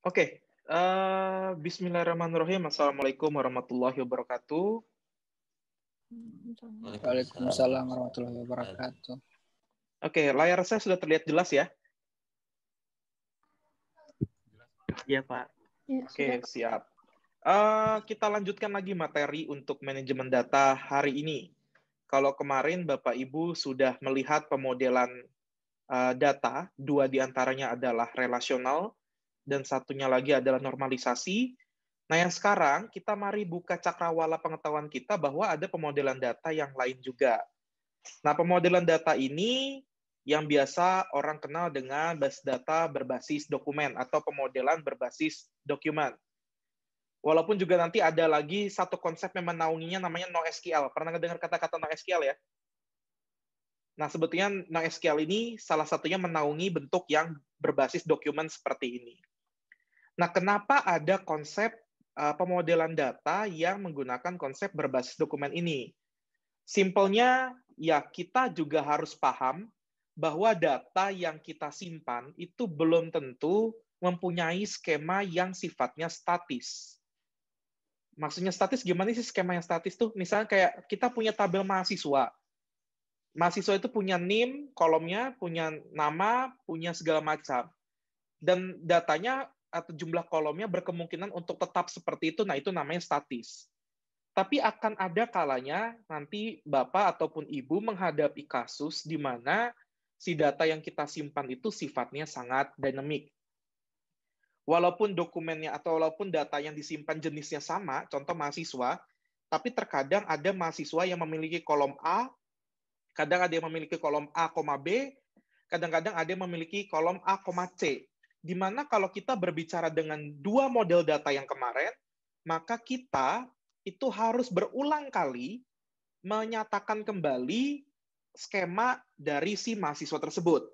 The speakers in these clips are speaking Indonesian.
Oke, bismillahirrahmanirrahim. Assalamualaikum warahmatullahi wabarakatuh. Waalaikumsalam warahmatullahi wabarakatuh. Oke, layar saya sudah terlihat jelas ya? Iya, Pak. Oke, siap. Kita lanjutkan lagi materi untuk manajemen data hari ini. Kalau kemarin Bapak Ibu sudah melihat pemodelan data, dua diantaranya adalah relasional, dan satunya lagi adalah normalisasi. Nah, yang sekarang kita mari buka cakrawala pengetahuan kita bahwa ada pemodelan data yang lain juga. Nah, pemodelan data ini yang biasa orang kenal dengan basis data berbasis dokumen atau pemodelan berbasis dokumen. Walaupun juga nanti ada lagi satu konsep yang menaunginya namanya NoSQL. Pernah dengar kata-kata NoSQL ya? Nah, sebetulnya NoSQL ini salah satunya menaungi bentuk yang berbasis dokumen seperti ini. Nah, kenapa ada konsep pemodelan data yang menggunakan konsep berbasis dokumen ini? Simpelnya, ya kita juga harus paham bahwa data yang kita simpan itu belum tentu mempunyai skema yang sifatnya statis. Maksudnya statis gimana sih skema yang statis tuh? Misalnya kayak kita punya tabel mahasiswa. Mahasiswa itu punya NIM, kolomnya, punya nama, punya segala macam. Dan datanya atau jumlah kolomnya berkemungkinan untuk tetap seperti itu, nah itu namanya statis. Tapi akan ada kalanya nanti Bapak ataupun Ibu menghadapi kasus di mana si data yang kita simpan itu sifatnya sangat dinamik. Walaupun dokumennya atau walaupun data yang disimpan jenisnya sama, contoh mahasiswa, tapi terkadang ada mahasiswa yang memiliki kolom A, kadang ada yang memiliki kolom A, B, kadang-kadang ada yang memiliki kolom A, C. Di mana kalau kita berbicara dengan dua model data yang kemarin, maka kita itu harus berulang kali menyatakan kembali skema dari si mahasiswa tersebut.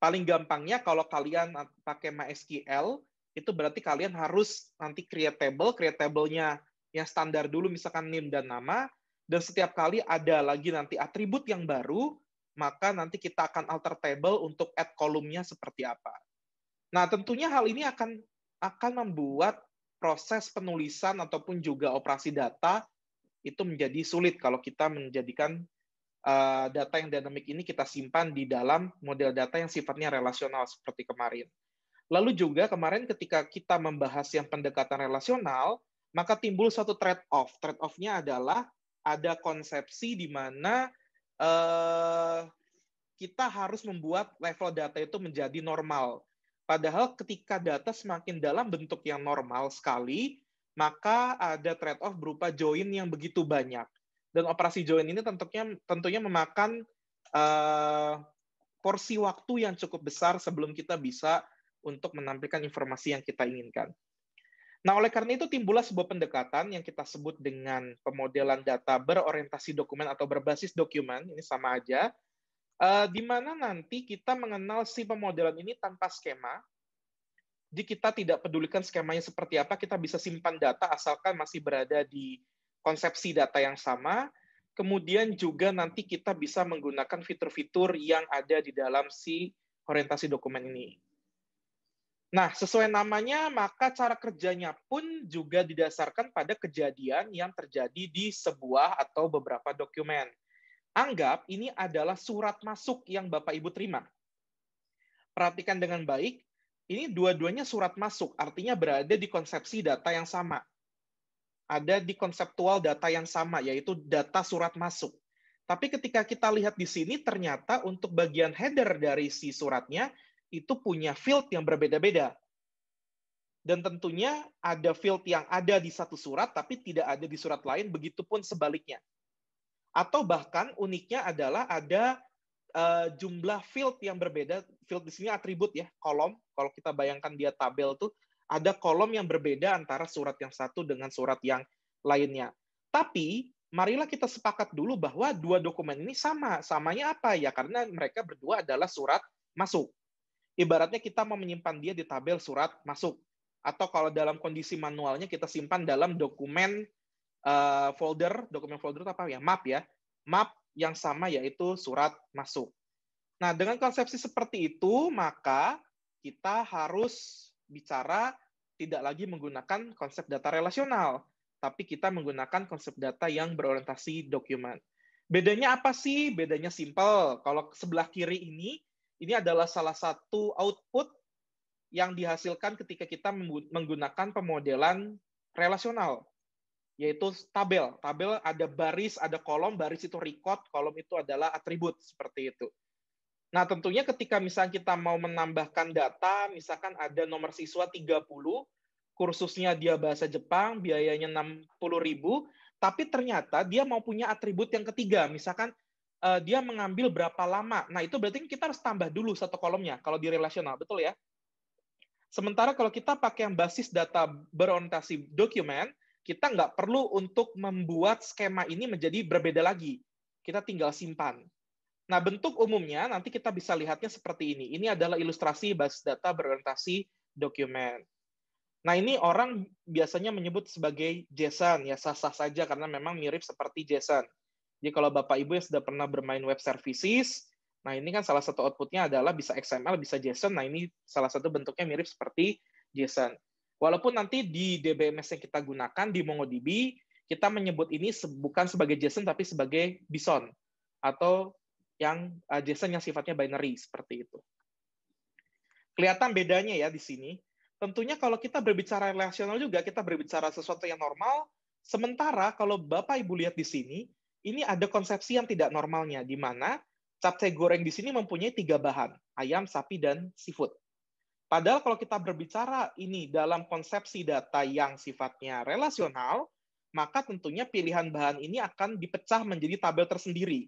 Paling gampangnya kalau kalian pakai MySQL, itu berarti kalian harus nanti create table-nya yang standar dulu, misalkan NIM dan nama, dan setiap kali ada lagi nanti atribut yang baru, maka nanti kita akan alter table untuk add kolomnya seperti apa. Nah, tentunya hal ini akan membuat proses penulisan ataupun juga operasi data itu menjadi sulit kalau kita menjadikan data yang dinamik ini kita simpan di dalam model data yang sifatnya relasional seperti kemarin. Lalu juga kemarin ketika kita membahas yang pendekatan relasional, maka timbul suatu trade-off. Trade-off-nya adalah ada konsepsi di mana kita harus membuat level data itu menjadi normal. Padahal ketika data semakin dalam bentuk yang normal sekali, maka ada trade-off berupa join yang begitu banyak. Dan operasi join ini tentunya memakan porsi waktu yang cukup besar sebelum kita bisa untuk menampilkan informasi yang kita inginkan. Nah, oleh karena itu timbullah sebuah pendekatan yang kita sebut dengan pemodelan data berorientasi dokumen atau berbasis dokumen, ini sama aja, di mana nanti kita mengenal si pemodelan ini tanpa skema. Jadi kita tidak pedulikan skemanya seperti apa, kita bisa simpan data asalkan masih berada di konsepsi data yang sama, kemudian juga nanti kita bisa menggunakan fitur-fitur yang ada di dalam si orientasi dokumen ini. Nah, sesuai namanya, maka cara kerjanya pun juga didasarkan pada kejadian yang terjadi di sebuah atau beberapa dokumen. Anggap ini adalah surat masuk yang Bapak Ibu terima. Perhatikan dengan baik, ini dua-duanya surat masuk, artinya berada di konsepsi data yang sama. Ada di konseptual data yang sama, yaitu data surat masuk. Tapi ketika kita lihat di sini, ternyata untuk bagian header dari si suratnya, itu punya field yang berbeda-beda. Dan tentunya ada field yang ada di satu surat, tapi tidak ada di surat lain, begitupun sebaliknya. Atau bahkan uniknya adalah ada jumlah field yang berbeda. Field di sini atribut ya, kolom. Kalau kita bayangkan dia tabel tuh, ada kolom yang berbeda antara surat yang satu dengan surat yang lainnya. Tapi, marilah kita sepakat dulu bahwa dua dokumen ini sama. Samanya apa? Ya karena mereka berdua adalah surat masuk. Ibaratnya kita mau menyimpan dia di tabel surat masuk. Atau kalau dalam kondisi manualnya kita simpan dalam dokumen dokumen folder itu apa ya? Map ya. Map yang sama yaitu surat masuk. Nah, dengan konsepsi seperti itu, maka kita harus bicara tidak lagi menggunakan konsep data relasional, tapi kita menggunakan konsep data yang berorientasi dokumen. Bedanya apa sih? Bedanya simple. Kalau sebelah kiri ini adalah salah satu output yang dihasilkan ketika kita menggunakan pemodelan relasional, yaitu tabel. Tabel ada baris, ada kolom, baris itu record, kolom itu adalah atribut, seperti itu. Nah, tentunya ketika misalnya kita mau menambahkan data, misalkan ada nomor siswa 30, kursusnya dia bahasa Jepang, biayanya 60.000, tapi ternyata dia mau punya atribut yang ketiga, misalkan dia mengambil berapa lama. Nah, itu berarti kita harus tambah dulu satu kolomnya, kalau di relasional, betul ya? Sementara kalau kita pakai yang basis data berorientasi dokumen, kita nggak perlu untuk membuat skema ini menjadi berbeda lagi. Kita tinggal simpan. Nah, bentuk umumnya nanti kita bisa lihatnya seperti ini. Ini adalah ilustrasi basis data berorientasi dokumen. Nah, ini orang biasanya menyebut sebagai JSON, ya sah-sah saja karena memang mirip seperti JSON. Jadi kalau Bapak Ibu yang sudah pernah bermain web services, nah ini kan salah satu outputnya adalah bisa XML, bisa JSON. Nah, ini salah satu bentuknya mirip seperti JSON. Walaupun nanti di DBMS yang kita gunakan, di MongoDB, kita menyebut ini bukan sebagai JSON, tapi sebagai BSON, atau yang JSON yang sifatnya binary, seperti itu. Kelihatan bedanya ya di sini. Tentunya kalau kita berbicara relasional juga, kita berbicara sesuatu yang normal, sementara kalau Bapak Ibu lihat di sini, ini ada konsepsi yang tidak normalnya, di mana capcay goreng di sini mempunyai 3 bahan, ayam, sapi, dan seafood. Padahal kalau kita berbicara ini dalam konsepsi data yang sifatnya relasional, maka tentunya pilihan bahan ini akan dipecah menjadi tabel tersendiri.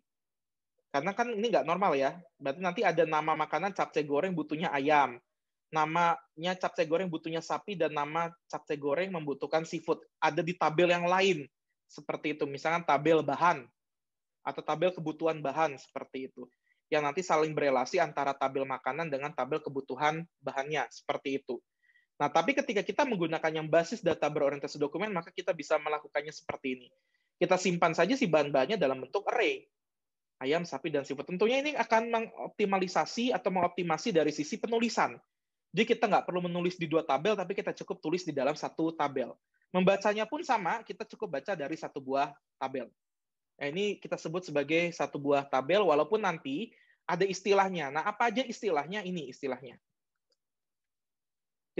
Karena kan ini nggak normal ya. Berarti nanti ada nama makanan capcay goreng butuhnya ayam. Namanya capcay goreng butuhnya sapi, dan nama capcay goreng membutuhkan seafood. Ada di tabel yang lain. Seperti itu. Misalnya tabel bahan. Atau tabel kebutuhan bahan. Seperti itu. Yang nanti saling berelasi antara tabel makanan dengan tabel kebutuhan bahannya. Seperti itu. Nah, tapi ketika kita menggunakan yang basis data berorientasi dokumen, maka kita bisa melakukannya seperti ini. Kita simpan saja si bahan-bahannya dalam bentuk array. Ayam, sapi, dan seafood. Tentunya ini akan mengoptimalisasi atau mengoptimasi dari sisi penulisan. Jadi kita nggak perlu menulis di 2 tabel, tapi kita cukup tulis di dalam 1 tabel. Membacanya pun sama, kita cukup baca dari 1 buah tabel. Nah, ini kita sebut sebagai 1 buah tabel, walaupun nanti ada istilahnya. Nah, apa aja istilahnya? Ini istilahnya.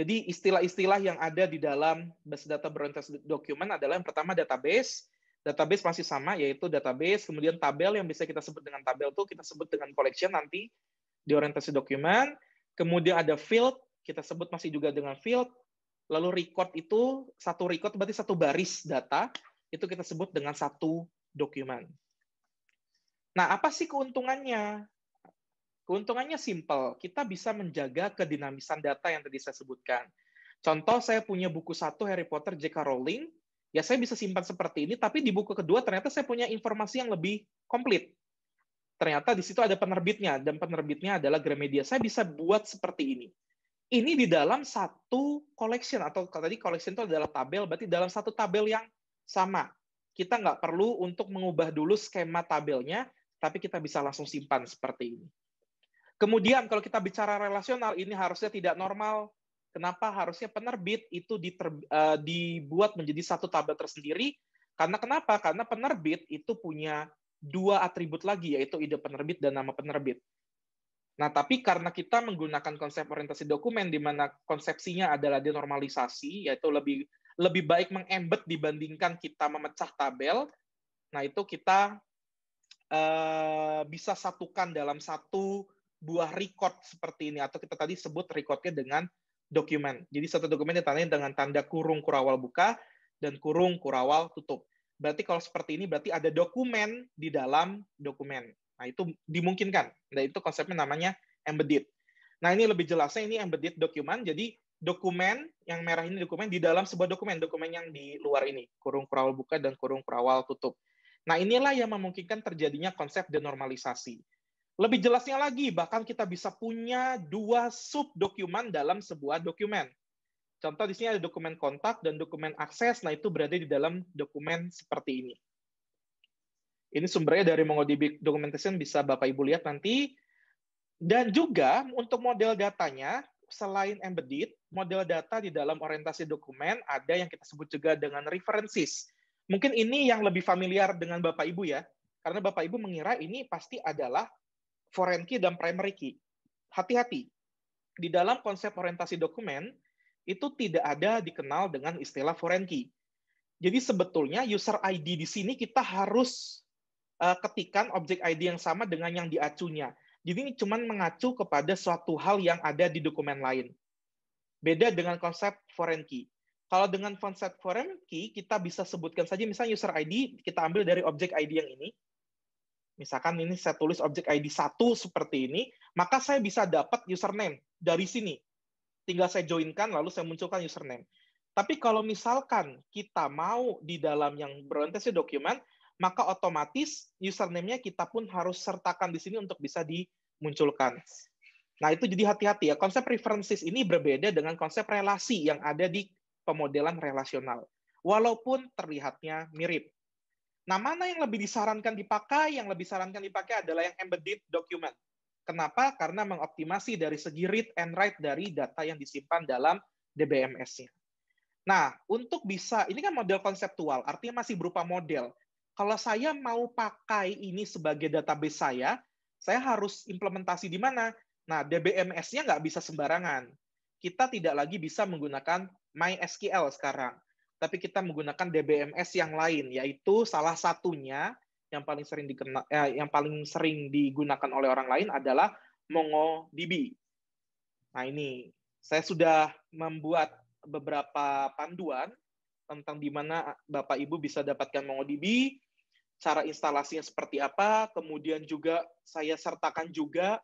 Jadi istilah-istilah yang ada di dalam basis data berorientasi dokumen adalah yang pertama database. Database masih sama, yaitu database. Kemudian tabel yang bisa kita sebut dengan tabel itu kita sebut dengan collection nanti di orientasi dokumen. Kemudian ada field, kita sebut masih juga dengan field. Lalu record itu, 1 record berarti 1 baris data, itu kita sebut dengan 1 dokumen. Nah, apa sih keuntungannya? Keuntungannya simple, kita bisa menjaga kedinamisan data yang tadi saya sebutkan. Contoh, saya punya buku 1 Harry Potter J.K. Rowling, ya saya bisa simpan seperti ini, tapi di buku kedua ternyata saya punya informasi yang lebih komplit. Ternyata di situ ada penerbitnya, dan penerbitnya adalah Gramedia. Saya bisa buat seperti ini. Ini di dalam 1 collection, atau tadi collection itu adalah tabel, berarti dalam 1 tabel yang sama. Kita nggak perlu untuk mengubah dulu skema tabelnya, tapi kita bisa langsung simpan seperti ini. Kemudian kalau kita bicara relasional, ini harusnya tidak normal. Kenapa? Harusnya penerbit itu dibuat menjadi 1 tabel tersendiri. Karena kenapa? Karena penerbit itu punya 2 atribut lagi, yaitu ide penerbit dan nama penerbit. Nah, tapi karena kita menggunakan konsep orientasi dokumen, di mana konsepsinya adalah denormalisasi, yaitu lebih baik mengembed dibandingkan kita memecah tabel, nah itu kita bisa satukan dalam 1 buah record seperti ini, atau kita tadi sebut recordnya dengan dokumen. Jadi 1 dokumen ditandai dengan tanda kurung kurawal buka dan kurung kurawal tutup. Berarti kalau seperti ini berarti ada dokumen di dalam dokumen. Nah, itu dimungkinkan. Nah, itu konsepnya namanya embedded. Nah, ini lebih jelasnya ini embedded dokumen. Jadi dokumen yang merah ini dokumen di dalam sebuah dokumen yang di luar ini, kurung kurawal buka dan kurung kurawal tutup. Nah, inilah yang memungkinkan terjadinya konsep denormalisasi. Lebih jelasnya lagi, bahkan kita bisa punya 2 subdokumen dalam sebuah dokumen. Contoh di sini ada dokumen kontak dan dokumen akses, nah itu berada di dalam dokumen seperti ini. Ini sumbernya dari MongoDB Documentation, bisa Bapak Ibu lihat nanti. Dan juga untuk model datanya, selain embedded, model data di dalam orientasi dokumen ada yang kita sebut juga dengan references. Mungkin ini yang lebih familiar dengan Bapak Ibu ya, karena Bapak Ibu mengira ini pasti adalah foreign key dan primary key. Hati-hati, di dalam konsep orientasi dokumen, itu tidak ada dikenal dengan istilah foreign key. Jadi sebetulnya user ID di sini kita harus ketikan objek ID yang sama dengan yang diacunya. Jadi ini cuma mengacu kepada suatu hal yang ada di dokumen lain. Beda dengan konsep foreign key. Kalau dengan konsep foreign key, kita bisa sebutkan saja misalnya user ID, kita ambil dari objek ID yang ini. Misalkan ini saya tulis objek ID 1 seperti ini, maka saya bisa dapat username dari sini. Tinggal saya joinkan, lalu saya munculkan username. Tapi kalau misalkan kita mau di dalam yang berorientasi dokumen, maka otomatis username-nya kita pun harus sertakan di sini untuk bisa dimunculkan. Nah, itu jadi hati-hati ya. Konsep references ini berbeda dengan konsep relasi yang ada di pemodelan relasional. Walaupun terlihatnya mirip. Nah, mana yang lebih disarankan dipakai? Yang lebih disarankan dipakai adalah yang embedded document. Kenapa? Karena mengoptimasi dari segi read and write dari data yang disimpan dalam DBMS-nya. Nah, untuk bisa, ini kan model konseptual, artinya masih berupa model. Kalau saya mau pakai ini sebagai database saya harus implementasi di mana? Nah, DBMS-nya nggak bisa sembarangan. Kita tidak lagi bisa menggunakan MySQL sekarang, tapi kita menggunakan DBMS yang lain, yaitu salah satunya yang paling sering digunakan oleh orang lain adalah MongoDB. Nah, ini saya sudah membuat beberapa panduan tentang di mana Bapak Ibu bisa dapatkan MongoDB, cara instalasinya seperti apa, kemudian juga saya sertakan juga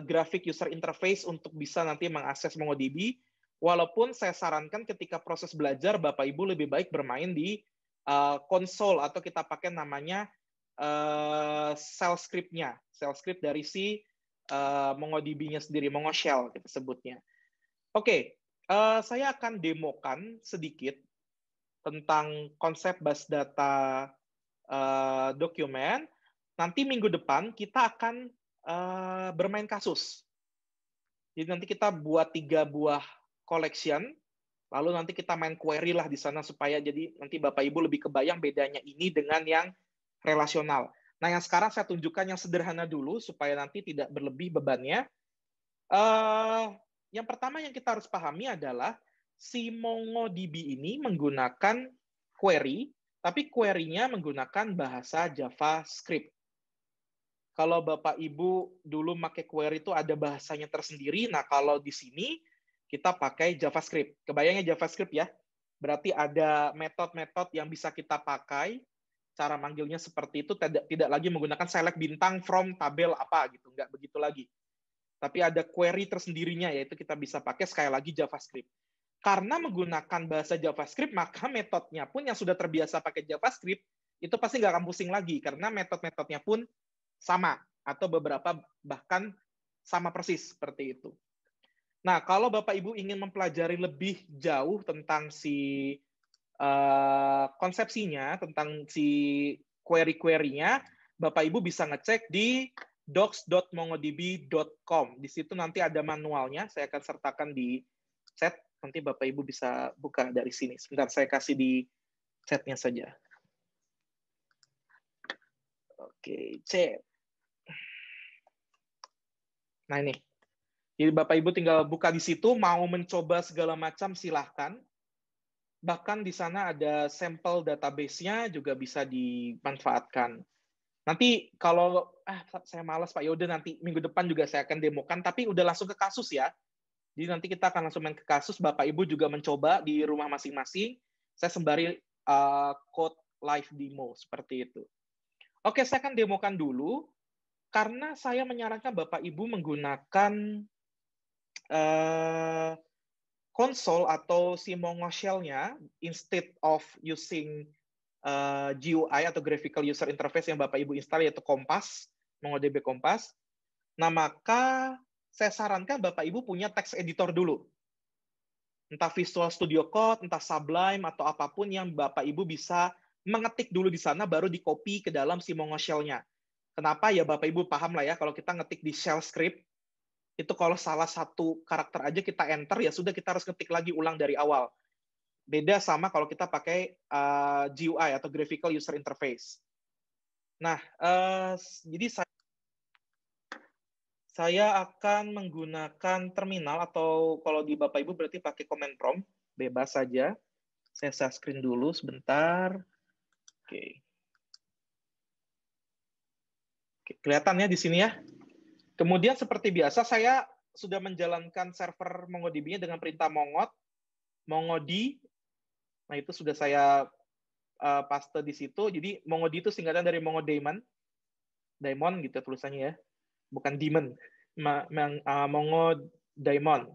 grafik user interface untuk bisa nanti mengakses MongoDB. Walaupun saya sarankan ketika proses belajar, Bapak Ibu lebih baik bermain di konsol atau kita pakai namanya shell script-nya, shell script dari si MongoDB-nya sendiri, Mongo Shell kita sebutnya. Oke, saya akan demokan sedikit tentang konsep base data dokumen. Nanti minggu depan kita akan bermain kasus. Jadi nanti kita buat 3 buah collection, lalu nanti kita main query lah di sana supaya jadi nanti Bapak Ibu lebih kebayang bedanya ini dengan yang relasional. Nah, yang sekarang saya tunjukkan yang sederhana dulu supaya nanti tidak berlebih bebannya. Yang pertama yang kita harus pahami adalah si MongoDB ini menggunakan query, tapi query-nya menggunakan bahasa JavaScript. Kalau Bapak Ibu dulu pakai query itu ada bahasanya tersendiri, nah kalau di sini kita pakai JavaScript. Kebayangnya JavaScript ya? Berarti ada metode-metode yang bisa kita pakai, cara manggilnya seperti itu, tidak lagi menggunakan select bintang from tabel apa gitu, nggak begitu lagi. Tapi ada query tersendirinya, yaitu kita bisa pakai sekali lagi JavaScript. Karena menggunakan bahasa JavaScript, maka metodenya pun yang sudah terbiasa pakai JavaScript, itu pasti nggak akan pusing lagi, karena metode-metodenya pun sama, atau beberapa bahkan sama persis, seperti itu. Nah, kalau Bapak Ibu ingin mempelajari lebih jauh tentang si konsepsinya, tentang si query-query-nya, Bapak Ibu bisa ngecek di docs.mongodb.com. Di situ nanti ada manualnya, saya akan sertakan di chat, nanti Bapak Ibu bisa buka dari sini. Sebentar, saya kasih di chatnya saja. Oke, chat. Nah ini, jadi Bapak Ibu tinggal buka di situ, mau mencoba segala macam silahkan. Bahkan di sana ada sampel database-nya juga bisa dimanfaatkan. Nanti kalau saya malas Pak, yaudah nanti minggu depan juga saya akan demokan, tapi udah langsung ke kasus ya. Jadi nanti kita akan langsung main ke kasus, Bapak Ibu juga mencoba di rumah masing-masing. Saya sembari code live demo seperti itu. Oke, saya akan demokan dulu. Karena saya menyarankan Bapak Ibu menggunakan konsol atau si Mongo Shell-nya instead of using GUI atau Graphical User Interface yang Bapak Ibu install, yaitu Kompas, MongoDB Kompas. Nah, maka saya sarankan Bapak Ibu punya text editor dulu. Entah Visual Studio Code, entah Sublime, atau apapun yang Bapak Ibu bisa mengetik dulu di sana, baru di-copy ke dalam si Mongo Shell-nya. Kenapa? Ya Bapak Ibu paham lah ya, kalau kita ngetik di shell script, Itu kalau salah satu karakter aja kita enter, ya sudah kita harus ketik lagi ulang dari awal. Beda sama kalau kita pakai GUI atau Graphical User Interface. Nah, jadi saya akan menggunakan terminal, atau kalau di Bapak Ibu berarti pakai command prompt, bebas saja. Saya share screen dulu sebentar. Oke. Oke, kelihatan ya di sini ya. Kemudian seperti biasa saya sudah menjalankan server MongoDB-nya dengan perintah mongod. Nah, itu sudah saya paste di situ. Jadi mongod itu singkatan dari MongoDaemon. Daemon gitu tulisannya ya. Bukan daemon. MongoDaemon.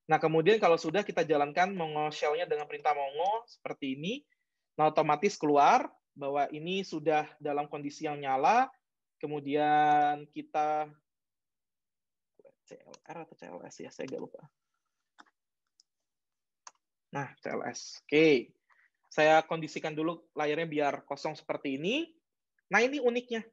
Nah, kemudian kalau sudah kita jalankan Mongo shell-nya dengan perintah mongo seperti ini, nah otomatis keluar bahwa ini sudah dalam kondisi yang nyala. Kemudian kita CLR atau CLS ya, saya agak lupa. Nah, CLS. Oke. Saya kondisikan dulu layarnya biar kosong seperti ini. Nah, ini uniknya.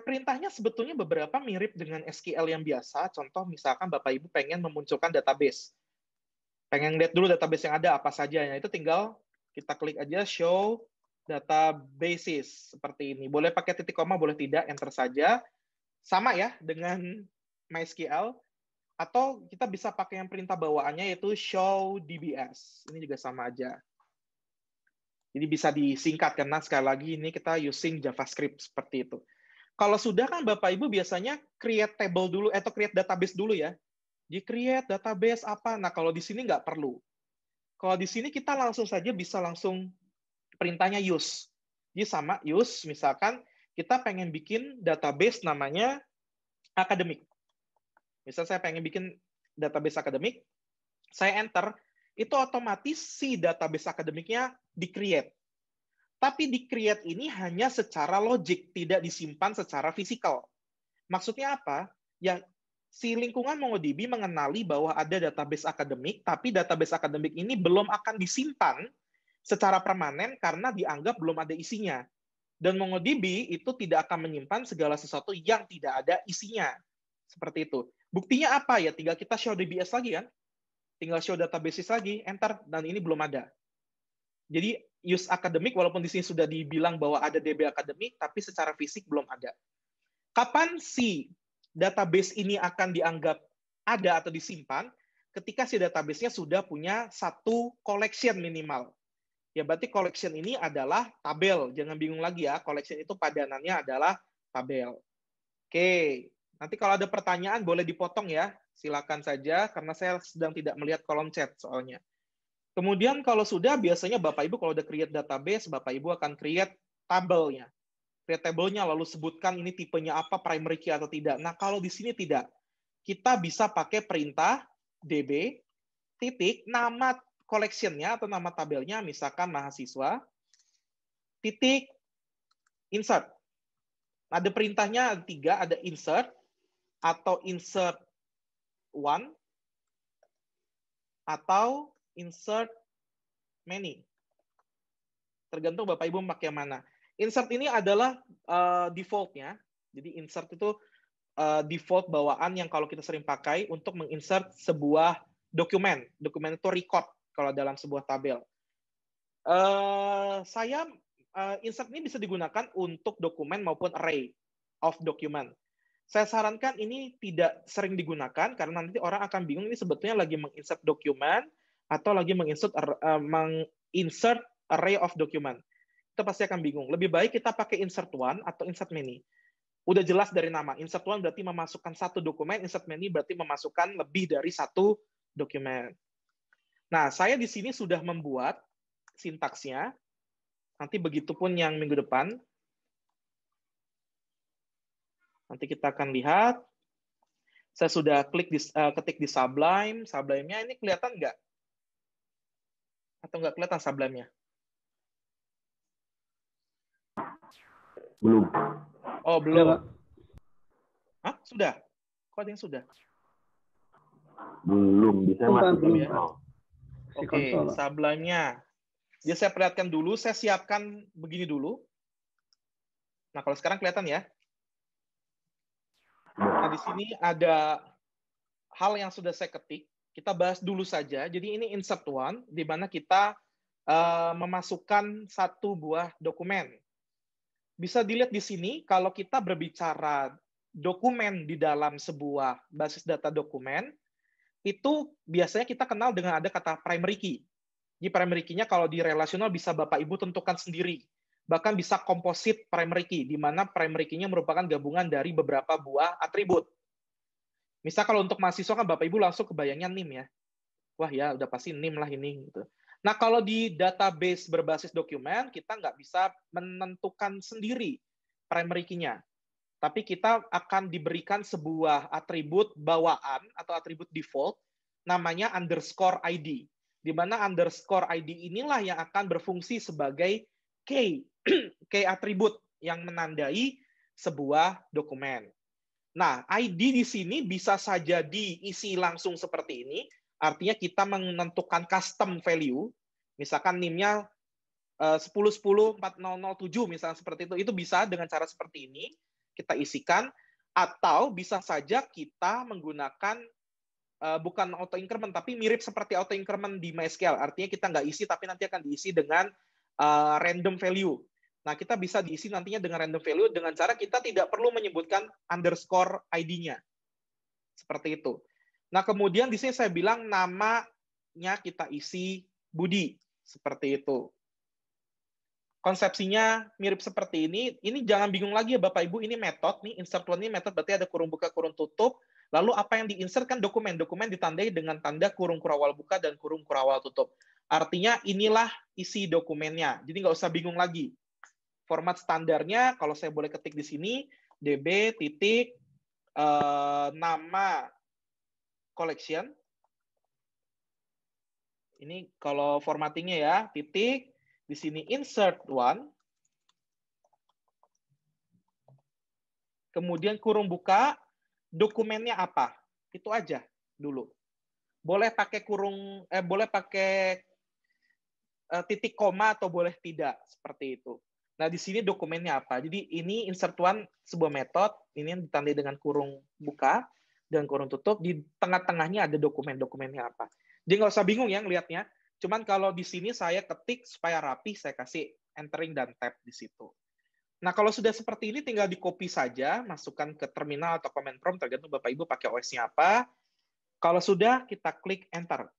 Perintahnya sebetulnya beberapa mirip dengan SQL yang biasa. Contoh, misalkan Bapak Ibu pengen memunculkan database. Pengen lihat dulu database yang ada apa saja. Nah, itu tinggal kita klik aja show databases seperti ini. Boleh pakai titik koma, boleh tidak, enter saja. Sama ya dengan MySQL. Atau kita bisa pakai yang perintah bawaannya yaitu show DBS. Ini juga sama aja. Jadi bisa disingkat karena sekali lagi ini kita using JavaScript seperti itu. Kalau sudah kan Bapak Ibu biasanya create table dulu atau create database dulu ya. Di create database apa? Nah, kalau di sini nggak perlu. Kalau di sini kita langsung saja bisa langsung perintahnya use. Jadi sama use, misalkan kita pengen bikin database namanya akademik. Misal saya pengen bikin database akademik, saya enter, itu otomatis si database akademiknya di-create. Tapi di-create ini hanya secara logik, tidak disimpan secara fisikal. Maksudnya apa? Ya, si lingkungan MongoDB mengenali bahwa ada database akademik, tapi database akademik ini belum akan disimpan secara permanen karena dianggap belum ada isinya. Dan MongoDB itu tidak akan menyimpan segala sesuatu yang tidak ada isinya. Seperti itu. Buktinya apa ya? Tinggal kita show DBS lagi kan? Tinggal show databases lagi, enter, dan ini belum ada. Jadi use akademik, walaupun di sini sudah dibilang bahwa ada DB akademik, tapi secara fisik belum ada. Kapan si database ini akan dianggap ada atau disimpan? Ketika si database-nya sudah punya satu collection minimal. Ya berarti collection ini adalah tabel. Jangan bingung lagi ya, collection itu padanannya adalah tabel. Oke, nanti kalau ada pertanyaan boleh dipotong ya. Silakan saja, karena saya sedang tidak melihat kolom chat soalnya. Kemudian kalau sudah, biasanya Bapak Ibu kalau udah create database, Bapak Ibu akan create tabelnya. Create tabelnya, lalu sebutkan ini tipenya apa, primary key atau tidak. Nah, kalau di sini tidak. Kita bisa pakai perintah db, titik, nama collection-nya atau nama tabelnya, misalkan mahasiswa, titik, insert. Ada perintahnya ada 3, ada insert, atau insert one, atau insert many. Tergantung Bapak Ibu pakai mana. Insert ini adalah default-nya. Jadi insert itu default bawaan yang kalau kita sering pakai untuk menginsert sebuah dokumen. Dokumen itu record kalau dalam sebuah tabel. Insert ini bisa digunakan untuk dokumen maupun array of document. Saya sarankan ini tidak sering digunakan karena nanti orang akan bingung ini sebetulnya lagi menginsert dokumen atau lagi menginsert array of document. Kita pasti akan bingung. Lebih baik kita pakai insert one atau insert many. Udah jelas dari nama. Insert one berarti memasukkan satu dokumen, insert many berarti memasukkan lebih dari satu dokumen. Nah, saya di sini sudah membuat sintaksnya. Nanti begitupun yang minggu depan. Nanti kita akan lihat. Saya sudah ketik di Sublime. Sublime-nya ini kelihatan nggak? Atau nggak kelihatan Sublime-nya? Belum. Oh, belum. Hah? Sudah? Kok ada yang sudah? Belum. Bisa masuk belum ya? Si Oke, konsol. Sublime-nya. Jadi saya perlihatkan dulu, saya siapkan begini dulu. Nah, kalau sekarang kelihatan ya? Nah, di sini ada hal yang sudah saya ketik. Kita bahas dulu saja. Jadi ini insert one, di mana kita memasukkan satu buah dokumen. Bisa dilihat di sini, kalau kita berbicara dokumen di dalam sebuah basis data dokumen, itu biasanya kita kenal dengan ada kata primary key. Di primary key-nya kalau di relasional bisa Bapak Ibu tentukan sendiri. Bahkan bisa komposit primary key, di mana primary key-nya merupakan gabungan dari beberapa buah atribut. Misal kalau untuk mahasiswa kan Bapak Ibu langsung kebayangnya NIM ya. Wah ya, udah pasti NIM lah ini. Gitu. Nah, kalau di database berbasis dokumen, kita nggak bisa menentukan sendiri primary key-nya. Tapi kita akan diberikan sebuah atribut bawaan atau atribut default, namanya underscore ID. Di mana underscore ID inilah yang akan berfungsi sebagai key atribut yang menandai sebuah dokumen. Nah, ID di sini bisa saja diisi langsung seperti ini, artinya kita menentukan custom value, misalkan NIM-nya 10104007 misalnya seperti itu bisa dengan cara seperti ini, kita isikan, atau bisa saja kita menggunakan bukan auto increment, tapi mirip seperti auto increment di MySQL, artinya kita nggak isi, tapi nanti akan diisi dengan random value. Nah, kita bisa diisi nantinya dengan random value dengan cara kita tidak perlu menyebutkan underscore ID-nya. Seperti itu. Nah, kemudian di sini saya bilang namanya kita isi Budi. Seperti itu. Konsepsinya mirip seperti ini. Ini jangan bingung lagi ya Bapak Ibu, ini metode nih, insert one ini metode berarti ada kurung buka, kurung tutup. Lalu apa yang diinsert kan dokumen. Dokumen ditandai dengan tanda kurung kurawal buka dan kurung kurawal tutup. Artinya inilah isi dokumennya. Jadi nggak usah bingung lagi. Format standarnya, kalau saya boleh ketik di sini, db titik nama collection. Ini kalau formattingnya ya, titik, di sini insert one. Kemudian kurung buka, dokumennya apa? Itu aja dulu. Boleh pakai boleh pakai titik koma atau boleh tidak, seperti itu. Nah, di sini dokumennya apa? Jadi ini insert one sebuah metode, ini yang ditandai dengan kurung buka dan kurung tutup, di tengah-tengahnya ada dokumennya apa. Jadi nggak usah bingung ya ngelihatnya. Cuman kalau di sini saya ketik supaya rapi, saya kasih entering dan tab di situ. Nah, kalau sudah seperti ini tinggal di-copy saja, masukkan ke terminal atau command prompt, tergantung Bapak Ibu pakai OS-nya apa. Kalau sudah, kita klik enter.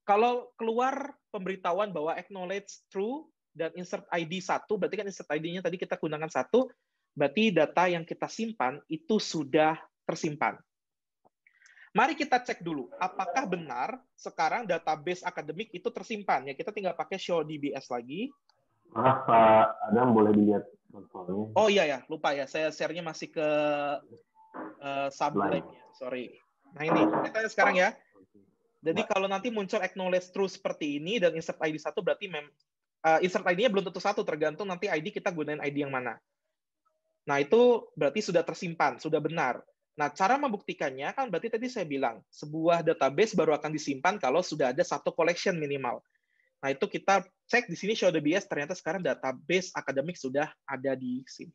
Kalau keluar pemberitahuan bahwa acknowledge true dan insert ID 1, berarti kan insert ID-nya tadi kita gunakan 1, berarti data yang kita simpan itu sudah tersimpan. Mari kita cek dulu, apakah benar sekarang database akademik itu tersimpan. Ya, kita tinggal pakai show DBS lagi. Maaf Pak Adam, boleh dilihat konsolnya? Oh iya ya, lupa ya, saya share-nya masih ke Sublime-nya, sorry. Nah ini, kita sekarang ya. Jadi kalau nanti muncul acknowledge true seperti ini dan insert ID 1 berarti insert ID-nya belum tentu 1, tergantung nanti ID kita gunain ID yang mana. Nah, itu berarti sudah tersimpan, sudah benar. Nah, cara membuktikannya kan berarti tadi saya bilang, sebuah database baru akan disimpan kalau sudah ada satu collection minimal. Nah, itu kita cek di sini show DBS, ternyata sekarang database akademik sudah ada di sini.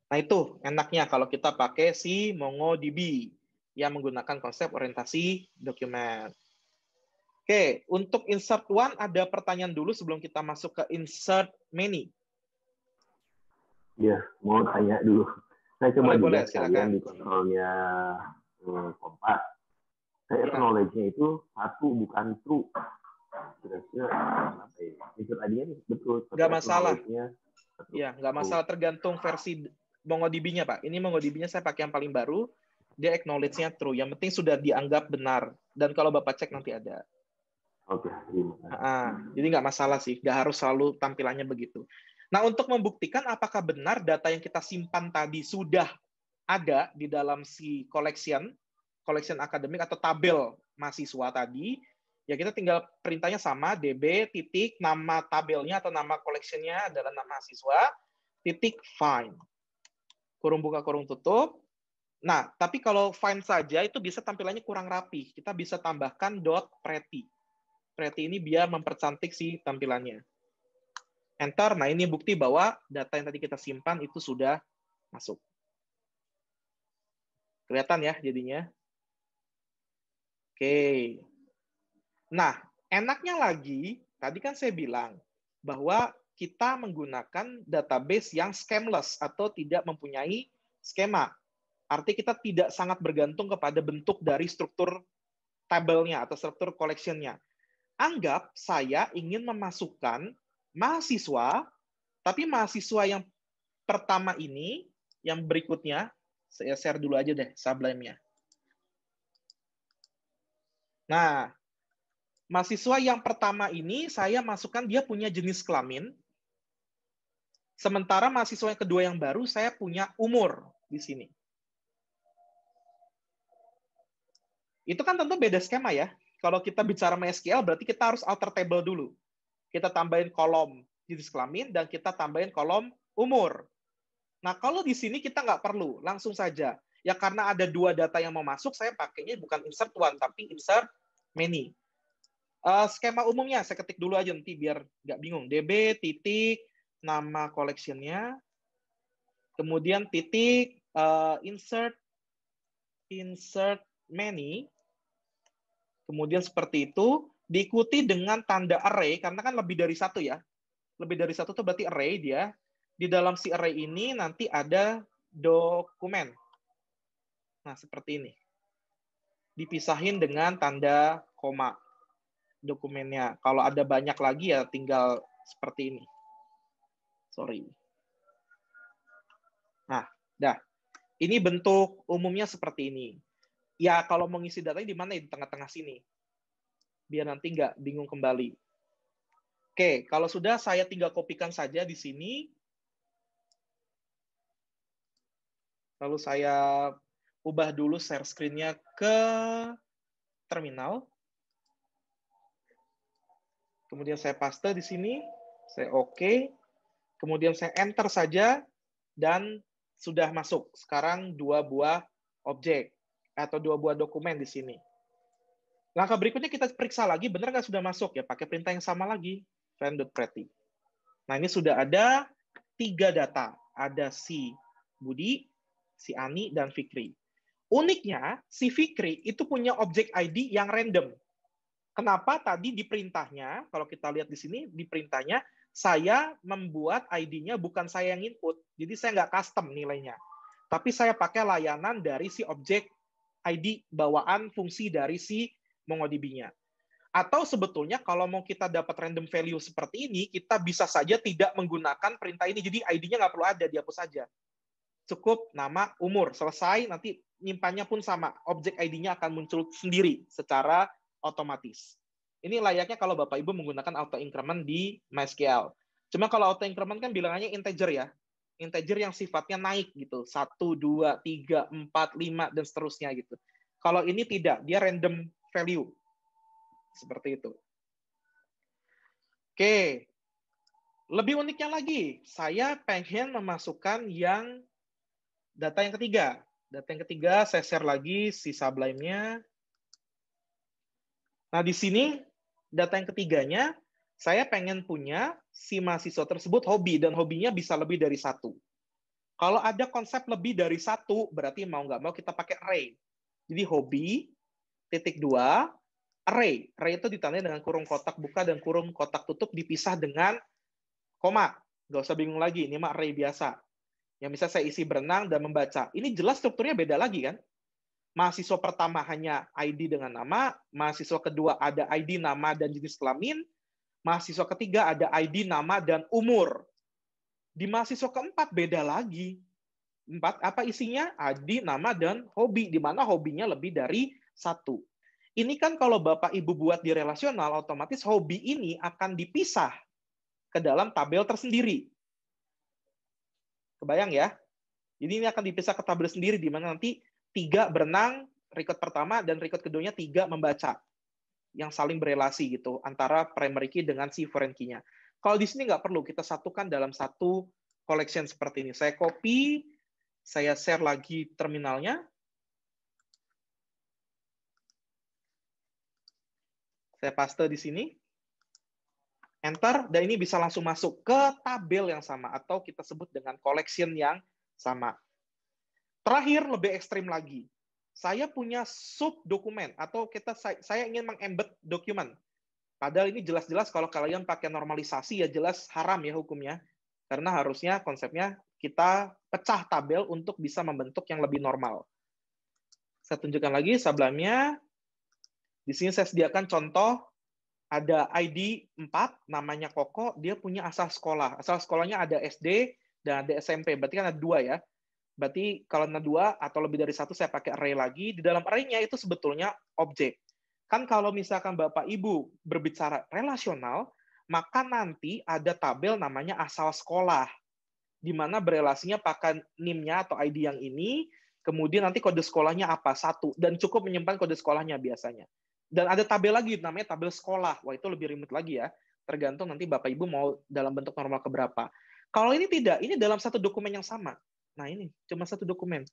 Nah, itu enaknya kalau kita pakai si MongoDB yang menggunakan konsep orientasi dokumen. Oke, untuk insert one ada pertanyaan dulu sebelum kita masuk ke insert many. Ya, mau tanya dulu. Saya coba boleh, lihat kalian di konsolnya Kompas. Saya acknowledge-nya itu 1 bukan true. Kira-kira apa ya? Insert ID-nya betul. Nggak masalah. Ya, nggak masalah, tergantung versi MongoDB-nya, Pak. Ini MongoDB-nya saya pakai yang paling baru. Dia acknowledge-nya true. Yang penting sudah dianggap benar. Dan kalau Bapak cek nanti ada. Oke, terima kasih. Jadi nggak masalah sih. Nggak harus selalu tampilannya begitu. Nah, untuk membuktikan apakah benar data yang kita simpan tadi sudah ada di dalam si collection akademik atau tabel mahasiswa tadi, ya kita tinggal perintahnya sama, db titik nama tabelnya atau nama collection-nya adalah nama mahasiswa, titik find. Kurung buka, kurung tutup. Nah, tapi kalau find saja itu bisa tampilannya kurang rapi. Kita bisa tambahkan .pretty. Pretty ini biar mempercantik si tampilannya. Enter. Nah, ini bukti bahwa data yang tadi kita simpan itu sudah masuk. Kelihatan ya jadinya? Oke. Nah, enaknya lagi, tadi kan saya bilang bahwa kita menggunakan database yang schemaless atau tidak mempunyai skema. Artinya kita tidak sangat bergantung kepada bentuk dari struktur tabelnya atau struktur collection-nya. Anggap saya ingin memasukkan mahasiswa, tapi mahasiswa yang pertama ini, yang berikutnya, saya share dulu aja deh Sublime-nya. Nah, mahasiswa yang pertama ini saya masukkan dia punya jenis kelamin. Sementara mahasiswa yang kedua yang baru saya punya umur di sini. Itu kan tentu beda skema ya. Kalau kita bicara MySQL berarti kita harus alter table dulu. Kita tambahin kolom jenis kelamin dan kita tambahin kolom umur. Nah, kalau di sini kita nggak perlu, langsung saja. Ya karena ada dua data yang mau masuk, saya pakainya bukan insert one, tapi insert many. Skema umumnya saya ketik dulu aja nanti biar nggak bingung. DB titik nama collection-nya, kemudian titik insert many, kemudian seperti itu diikuti dengan tanda array karena kan lebih dari satu ya. Lebih dari satu itu berarti array dia. Di dalam si array ini nanti ada dokumen. Nah, seperti ini. Dipisahin dengan tanda koma dokumennya. Kalau ada banyak lagi ya tinggal seperti ini. Sorry. Nah, dah. Ini bentuk umumnya seperti ini. Ya, kalau mau ngisi datanya di mana? Di tengah-tengah sini. Biar nanti nggak bingung kembali. Oke, kalau sudah saya tinggal kopikan saja di sini. Lalu saya ubah dulu share screen-nya ke terminal. Kemudian saya paste di sini. Saya oke. Kemudian saya enter saja. Dan sudah masuk. Sekarang 2 buah objek. Atau 2 buah dokumen di sini. Langkah berikutnya kita periksa lagi. Benar nggak sudah masuk? Ya pakai perintah yang sama lagi. Find.pretty. Nah ini sudah ada 3 data. Ada si Budi, si Ani, dan Fikri. Uniknya, si Fikri itu punya objek ID yang random. Kenapa tadi di perintahnya, kalau kita lihat di sini, di perintahnya, saya membuat ID-nya bukan saya yang input. Jadi saya nggak custom nilainya. Tapi saya pakai layanan dari si objek ID bawaan fungsi dari si MongoDB-nya. Atau sebetulnya kalau mau kita dapat random value seperti ini, kita bisa saja tidak menggunakan perintah ini. Jadi ID-nya nggak perlu ada, dihapus saja. Cukup nama, umur. Selesai, nanti nyimpannya pun sama. Objek ID-nya akan muncul sendiri secara otomatis. Ini layaknya kalau Bapak Ibu menggunakan auto increment di MySQL. Cuma kalau auto increment kan bilangannya integer ya. Integer yang sifatnya naik gitu. 1, 2, 3, 4, 5, dan seterusnya gitu. Kalau ini tidak, dia random value. Seperti itu. Oke. Lebih uniknya lagi, saya pengen memasukkan yang data yang ketiga. Data yang ketiga, saya share lagi si Sublime-nya. Nah, di sini, data yang ketiganya, saya pengen punya si mahasiswa tersebut hobi, dan hobinya bisa lebih dari 1. Kalau ada konsep lebih dari 1, berarti mau nggak mau kita pakai array. Jadi hobi, titik 2, array. Array itu ditandai dengan kurung kotak buka dan kurung kotak tutup dipisah dengan koma. Nggak usah bingung lagi, ini mah array biasa. Yang bisa saya isi berenang dan membaca. Ini jelas strukturnya beda lagi kan? Mahasiswa pertama hanya ID dengan nama, mahasiswa kedua ada ID, nama, dan jenis kelamin, mahasiswa ketiga ada ID, nama, dan umur. Di mahasiswa keempat beda lagi. 4 apa isinya? ID, nama, dan hobi, di mana hobinya lebih dari 1. Ini kan kalau Bapak Ibu buat di relasional, otomatis hobi ini akan dipisah ke dalam tabel tersendiri. Kebayang ya? Jadi ini akan dipisah ke tabel sendiri, di mana nanti 3 berenang, record pertama, dan record keduanya 3 membaca. Yang saling berelasi gitu, antara primary key dengan si foreign key-nya. Kalau di sini nggak perlu, kita satukan dalam satu collection seperti ini. Saya copy, saya share lagi terminalnya. Saya paste di sini. Enter, dan ini bisa langsung masuk ke tabel yang sama, atau kita sebut dengan collection yang sama. Terakhir, lebih ekstrim lagi. saya punya sub dokumen atau saya ingin mengembed dokumen. Padahal ini jelas-jelas kalau kalian pakai normalisasi ya jelas haram ya hukumnya. Karena harusnya konsepnya kita pecah tabel untuk bisa membentuk yang lebih normal. Saya tunjukkan lagi sablamnya. Di sini saya sediakan contoh, ada ID 4, namanya Koko, dia punya asal sekolah. Asal sekolahnya ada SD dan ada SMP, berarti kan ada 2 ya. Berarti kalau ada 2 atau lebih dari 1, saya pakai array lagi. Di dalam array-nya itu sebetulnya objek. Kan kalau misalkan Bapak Ibu berbicara relasional, maka nanti ada tabel namanya asal sekolah, di mana berelasinya pakai NIM-nya atau ID yang ini, kemudian nanti kode sekolahnya apa? 1, dan cukup menyimpan kode sekolahnya biasanya. Dan ada tabel lagi, namanya tabel sekolah. Wah, itu lebih rumit lagi ya. Tergantung nanti Bapak Ibu mau dalam bentuk normal keberapa. Kalau ini tidak, ini dalam satu dokumen yang sama. Nah ini, cuma satu dokumen.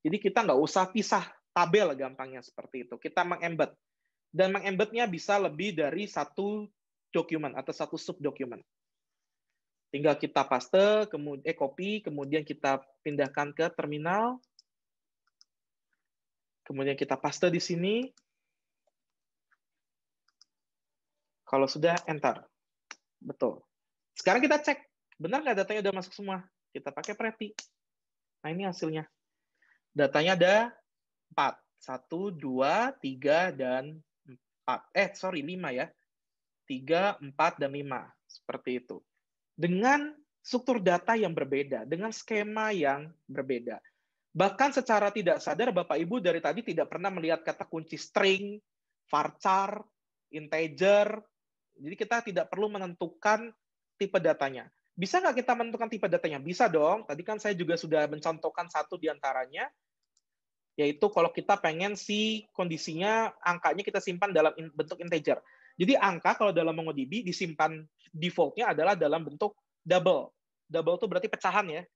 Jadi kita nggak usah pisah tabel gampangnya seperti itu. Kita mengembed. Dan mengembednya bisa lebih dari satu dokumen atau satu subdokumen. Tinggal kita paste, kemudian copy, kemudian kita pindahkan ke terminal. Kemudian kita paste di sini. Kalau sudah, enter. Betul. Sekarang kita cek, benar nggak datanya udah masuk semua? Kita pakai Preti. Nah, ini hasilnya. Datanya ada 4. 1, 2, 3, dan 4. 5 ya. 3, 4, dan 5. Seperti itu. Dengan struktur data yang berbeda, dengan skema yang berbeda. Bahkan secara tidak sadar, Bapak Ibu dari tadi tidak pernah melihat kata kunci string, varchar, integer. Jadi kita tidak perlu menentukan tipe datanya. Bisa nggak kita menentukan tipe datanya? Bisa dong. Tadi kan saya juga sudah mencontohkan satu di antaranya, yaitu kalau kita pengen si kondisinya, angkanya kita simpan dalam bentuk integer. Jadi angka kalau dalam MongoDB disimpan default-nya adalah dalam bentuk double. Double itu berarti pecahan ya.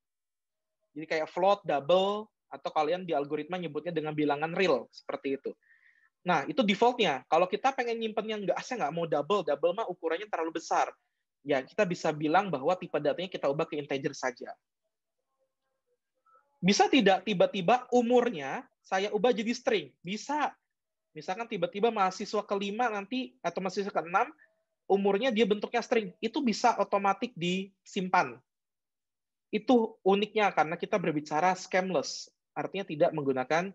Jadi kayak float, double, atau kalian di algoritma nyebutnya dengan bilangan real, seperti itu. Nah, itu default-nya. Kalau kita pengen nyimpen yang saya nggak mau double mah ukurannya terlalu besar. Ya, kita bisa bilang bahwa tipe datanya kita ubah ke integer saja. Bisa tidak tiba-tiba umurnya saya ubah jadi string? Bisa. Misalkan tiba-tiba mahasiswa kelima nanti, atau mahasiswa ke-6, umurnya dia bentuknya string. Itu bisa otomatis disimpan. Itu uniknya karena kita berbicara schemaless. Artinya tidak menggunakan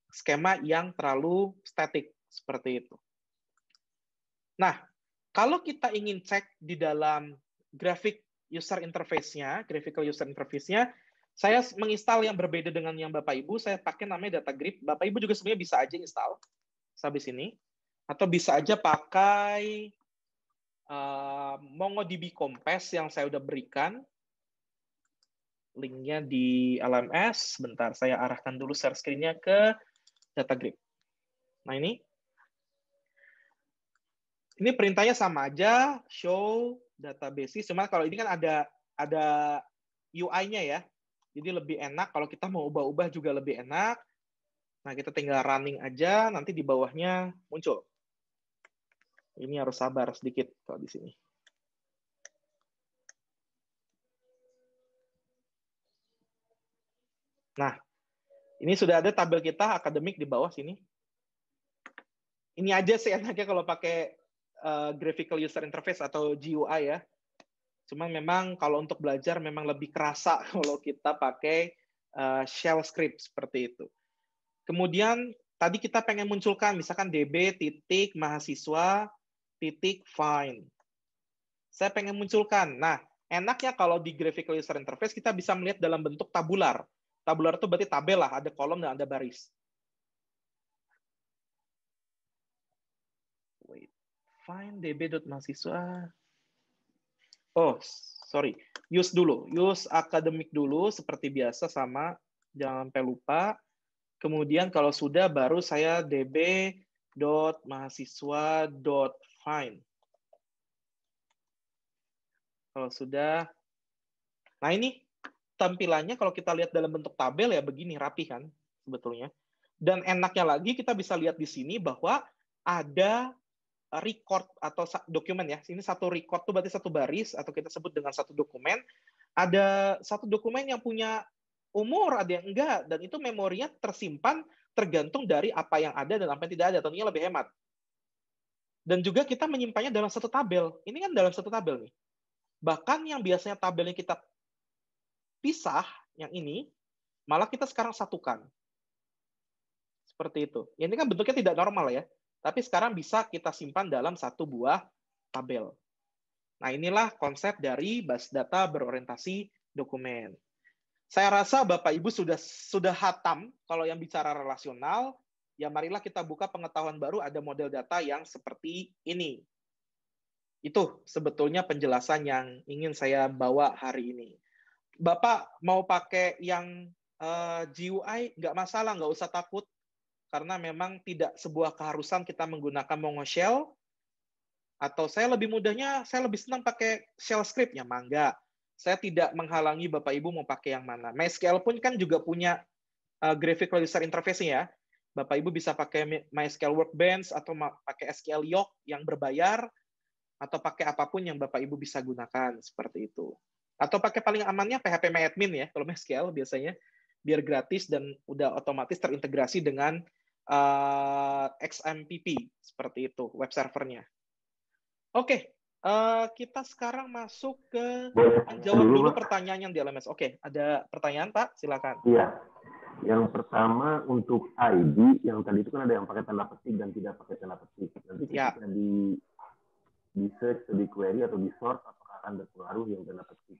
skema yang terlalu statik seperti itu. Nah, kalau kita ingin cek di dalam graphic user interface-nya, graphical user interface-nya, saya menginstal yang berbeda dengan yang Bapak Ibu, saya pakai namanya DataGrip. Bapak Ibu juga sebenarnya bisa aja install habis ini, atau bisa aja pakai MongoDB Compass yang saya udah berikan. Linknya di LMS. Bentar, saya arahkan dulu share screen-nya ke DataGrip. Nah, ini perintahnya sama aja, show databases. Cuma kalau ini kan ada UI-nya ya. Jadi lebih enak kalau kita mau ubah-ubah juga lebih enak. Nah, kita tinggal running aja, nanti di bawahnya muncul. Ini harus sabar sedikit kalau di sini. Nah, ini sudah ada tabel kita akademik di bawah sini. Ini aja sih enaknya kalau pakai graphical user interface atau GUI ya. Cuma memang kalau untuk belajar memang lebih kerasa kalau kita pakai shell script seperti itu. Kemudian tadi kita pengen munculkan misalkan db.mahasiswa.find. Saya pengen munculkan. Nah, enaknya kalau di graphical user interface kita bisa melihat dalam bentuk tabular. Tabular itu berarti tabel lah, ada kolom dan ada baris. Wait, find db.mahasiswa. Oh, sorry. Use dulu. Use akademik dulu seperti biasa sama. Jangan sampai lupa. Kemudian kalau sudah baru saya db.mahasiswa.find. Kalau sudah. Nah, ini tampilannya kalau kita lihat dalam bentuk tabel ya begini, rapi kan sebetulnya. Dan enaknya lagi kita bisa lihat di sini bahwa ada record atau dokumen ya. Ini satu record itu berarti satu baris atau kita sebut dengan satu dokumen. Ada satu dokumen yang punya umur, ada yang enggak, dan itu memorinya tersimpan tergantung dari apa yang ada dan apa yang tidak ada. Tentunya lebih hemat. Dan juga kita menyimpannya dalam satu tabel. Ini kan dalam satu tabel nih. Bahkan yang biasanya tabelnya kita pisah, yang ini, malah kita sekarang satukan. Seperti itu. Ini kan bentuknya tidak normal ya. Tapi sekarang bisa kita simpan dalam satu buah tabel. Nah, inilah konsep dari basis data berorientasi dokumen. Saya rasa Bapak Ibu sudah hatam kalau yang bicara relasional, ya marilah kita buka pengetahuan baru, ada model data yang seperti ini. Itu sebetulnya penjelasan yang ingin saya bawa hari ini. Bapak mau pakai yang GUI, nggak masalah, nggak usah takut, karena memang tidak sebuah keharusan kita menggunakan Mongo Shell, atau saya lebih mudahnya, saya lebih senang pakai shell script, ya mangga. Saya tidak menghalangi Bapak Ibu mau pakai yang mana. MySQL pun kan juga punya graphical user interface ya. Bapak Ibu bisa pakai MySQL Workbench atau pakai SQL Yoke yang berbayar, atau pakai apapun yang Bapak Ibu bisa gunakan seperti itu. Atau pakai paling amannya PHP-MyAdmin ya, kalau MySQL biasanya biar gratis dan udah otomatis terintegrasi dengan XMPP seperti itu web servernya. Oke, kita sekarang masuk ke jawab dulu pertanyaan yang di LMS. Oke, ada pertanyaan Pak? Silakan. Iya. Yang pertama untuk ID, yang tadi itu kan ada yang pakai tanda petik dan tidak pakai tanda petik. Nanti ketika di search atau di query atau di sort, apakah akan berpengaruh yang tanda petik?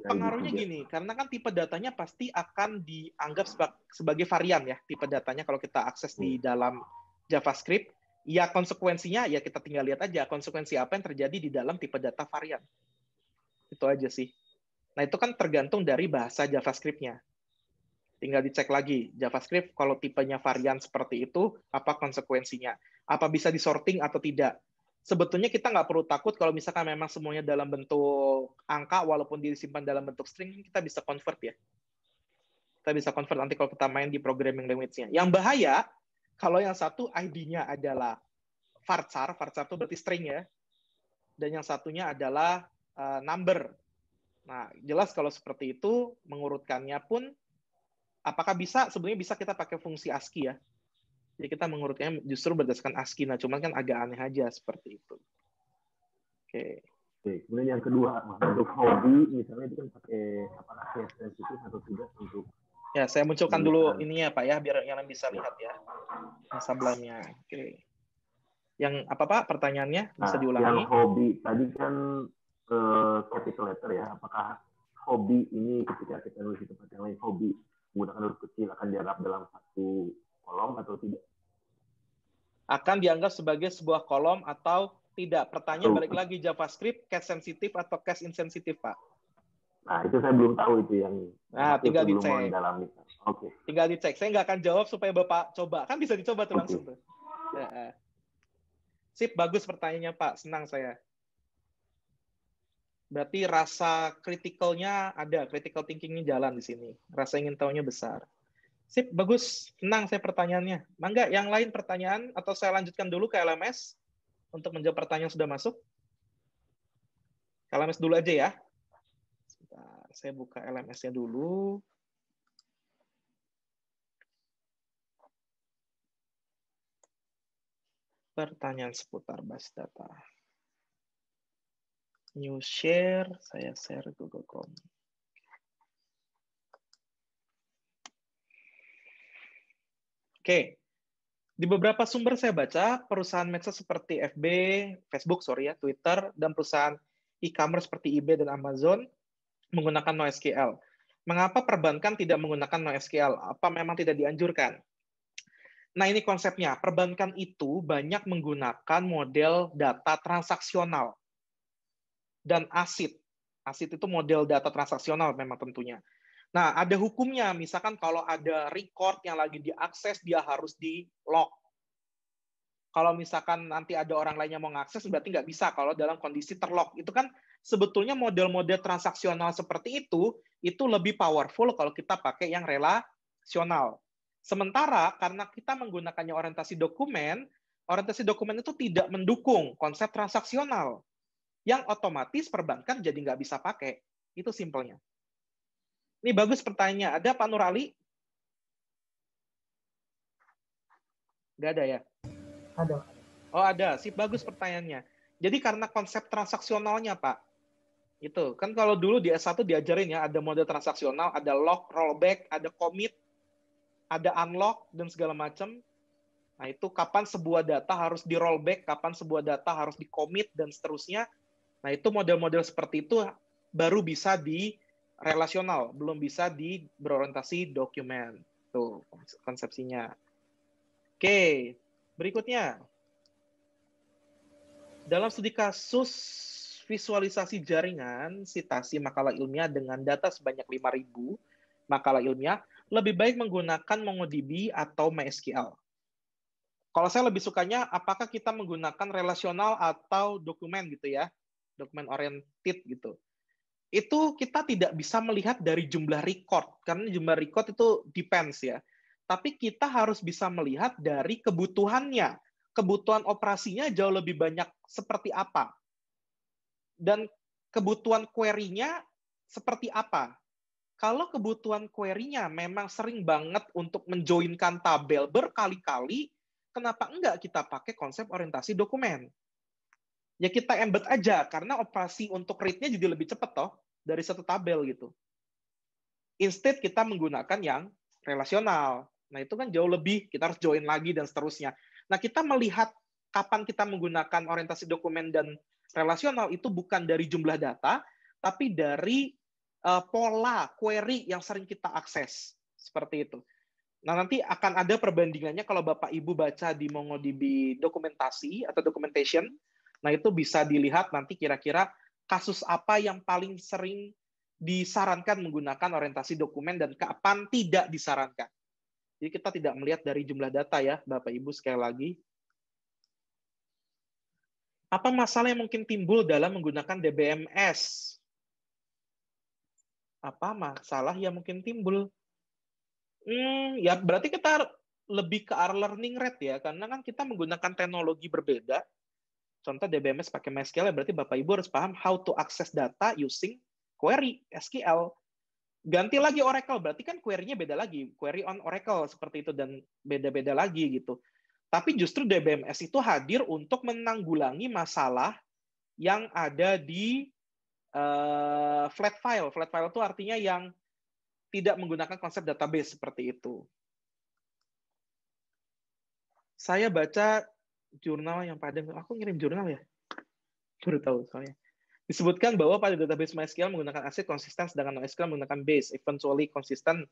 Pengaruhnya gini, karena kan tipe datanya pasti akan dianggap sebagai varian ya, tipe datanya kalau kita akses di dalam JavaScript. Ya konsekuensinya ya kita tinggal lihat aja konsekuensi apa yang terjadi di dalam tipe data varian. Itu aja sih. Nah itu kan tergantung dari bahasa JavaScript-nya. Tinggal dicek lagi JavaScript kalau tipenya varian seperti itu apa konsekuensinya? Apa bisa disorting atau tidak? Sebetulnya kita nggak perlu takut kalau misalkan memang semuanya dalam bentuk angka walaupun disimpan dalam bentuk string, kita bisa convert ya. Kita bisa convert nanti kalau kita main di programming language-nya. Yang bahaya kalau yang satu ID-nya adalah varchar itu berarti string ya, dan yang satunya adalah number. Nah, jelas kalau seperti itu, mengurutkannya pun, apakah bisa? Sebenarnya bisa kita pakai fungsi ASCII ya. Jadi kita mengurutkannya justru berdasarkan ASCII, nah cuman kan agak aneh aja seperti itu. Oke. Kemudian yang kedua, untuk hobi, misalnya itu kan pakai apakah sensitif atau tidak untuk... Ya, saya munculkan dulu ininya Pak ya, biar yang bisa lihat ya. Sablonnya. Oke. Yang apa Pak pertanyaannya? Bisa diulangi? Yang hobi, tadi kan capital letter ya. Apakah hobi ini ketika kita nulis di tempat yang lain, hobi menggunakan huruf kecil akan dianggap dalam satu kolom atau tidak? Akan dianggap sebagai sebuah kolom atau tidak. Pertanyaan balik lagi, JavaScript case sensitif atau case insensitif Pak? Nah, itu saya belum tahu itu yang... Nah, tinggal dicek. Oke. Tinggal dicek. Saya nggak akan jawab supaya Bapak coba. Kan bisa dicoba tuh langsung tuh. Ya. Sip, bagus pertanyaannya Pak. Senang saya. Berarti rasa kritikalnya ada. Critical thinking-nya jalan di sini. Rasa ingin tahunya besar. Sip, bagus. Senang saya pertanyaannya. Mangga, yang lain pertanyaan? Atau saya lanjutkan dulu ke LMS untuk menjawab pertanyaan yang sudah masuk? LMS dulu aja ya. Saya buka LMS-nya dulu. Pertanyaan seputar basis data. New share, saya share Google Chrome. Oke. Di beberapa sumber saya baca, perusahaan medsos seperti Facebook, Twitter, dan perusahaan e-commerce seperti eBay dan Amazon menggunakan NoSQL. Mengapa perbankan tidak menggunakan NoSQL? Apa memang tidak dianjurkan? Nah, ini konsepnya. Perbankan itu banyak menggunakan model data transaksional dan ACID. ACID itu model data transaksional memang tentunya. Nah, ada hukumnya. Misalkan kalau ada record yang lagi diakses, dia harus di-lock. Kalau misalkan nanti ada orang lain yang mau mengakses, berarti nggak bisa kalau dalam kondisi terlock. Itu kan sebetulnya model-model transaksional seperti itu lebih powerful kalau kita pakai yang relasional. Sementara karena kita menggunakannya orientasi dokumen itu tidak mendukung konsep transaksional, yang otomatis perbankan jadi nggak bisa pakai. Itu simpelnya. Ini bagus pertanyaannya. Ada Pak Nurali? Nggak ada ya? Ada. Oh ada, sih bagus pertanyaannya. Jadi karena konsep transaksionalnya Pak, itu kan kalau dulu di S1 diajarin ya, ada model transaksional, ada lock, rollback, ada commit, ada unlock, dan segala macam. Nah itu kapan sebuah data harus di rollback, kapan sebuah data harus di commit, dan seterusnya. Nah itu model-model seperti itu baru bisa di relasional, belum bisa di berorientasi dokumen. Tuh konsepsinya. Oke, berikutnya. Dalam studi kasus visualisasi jaringan, citasi makalah ilmiah dengan data sebanyak 5.000 makalah ilmiah, lebih baik menggunakan MongoDB atau MySQL. Kalau saya lebih sukanya, apakah kita menggunakan relasional atau dokumen gitu ya, dokumen oriented gitu. Itu kita tidak bisa melihat dari jumlah record, karena jumlah record itu depends ya. Tapi kita harus bisa melihat dari kebutuhannya. Kebutuhan operasinya jauh lebih banyak seperti apa. Dan kebutuhan query-nya seperti apa. Kalau kebutuhan query-nya memang sering banget untuk menjoinkan tabel berkali-kali, kenapa enggak kita pakai konsep orientasi dokumen? Ya kita embed aja, karena operasi untuk read-nya jadi lebih cepat toh, dari satu tabel gitu. Instead kita menggunakan yang relasional. Nah itu kan jauh lebih, kita harus join lagi dan seterusnya. Nah kita melihat kapan kita menggunakan orientasi dokumen dan relasional itu bukan dari jumlah data, tapi dari pola query yang sering kita akses. Seperti itu. Nah nanti akan ada perbandingannya kalau Bapak Ibu baca di MongoDB dokumentasi atau documentation. Nah itu bisa dilihat nanti kira-kira kasus apa yang paling sering disarankan menggunakan orientasi dokumen dan kapan tidak disarankan. Jadi kita tidak melihat dari jumlah data ya, Bapak Ibu sekali lagi. Apa masalah yang mungkin timbul dalam menggunakan DBMS? Apa masalah yang mungkin timbul? Ya berarti kita lebih ke arah learning rate ya, karena kan kita menggunakan teknologi berbeda. Contoh DBMS pakai MySQL, ya berarti Bapak Ibu harus paham how to access data using query SQL. Ganti lagi Oracle, berarti kan query-nya beda lagi. Query on Oracle seperti itu dan beda-beda lagi gitu. Tapi justru DBMS itu hadir untuk menanggulangi masalah yang ada di flat file. Flat file itu artinya yang tidak menggunakan konsep database seperti itu. Saya baca jurnal yang pada, aku ngirim jurnal ya? Baru tahu soalnya. Disebutkan bahwa pada database MySQL menggunakan aset konsisten, sedangkan NoSQL menggunakan base, eventually konsisten.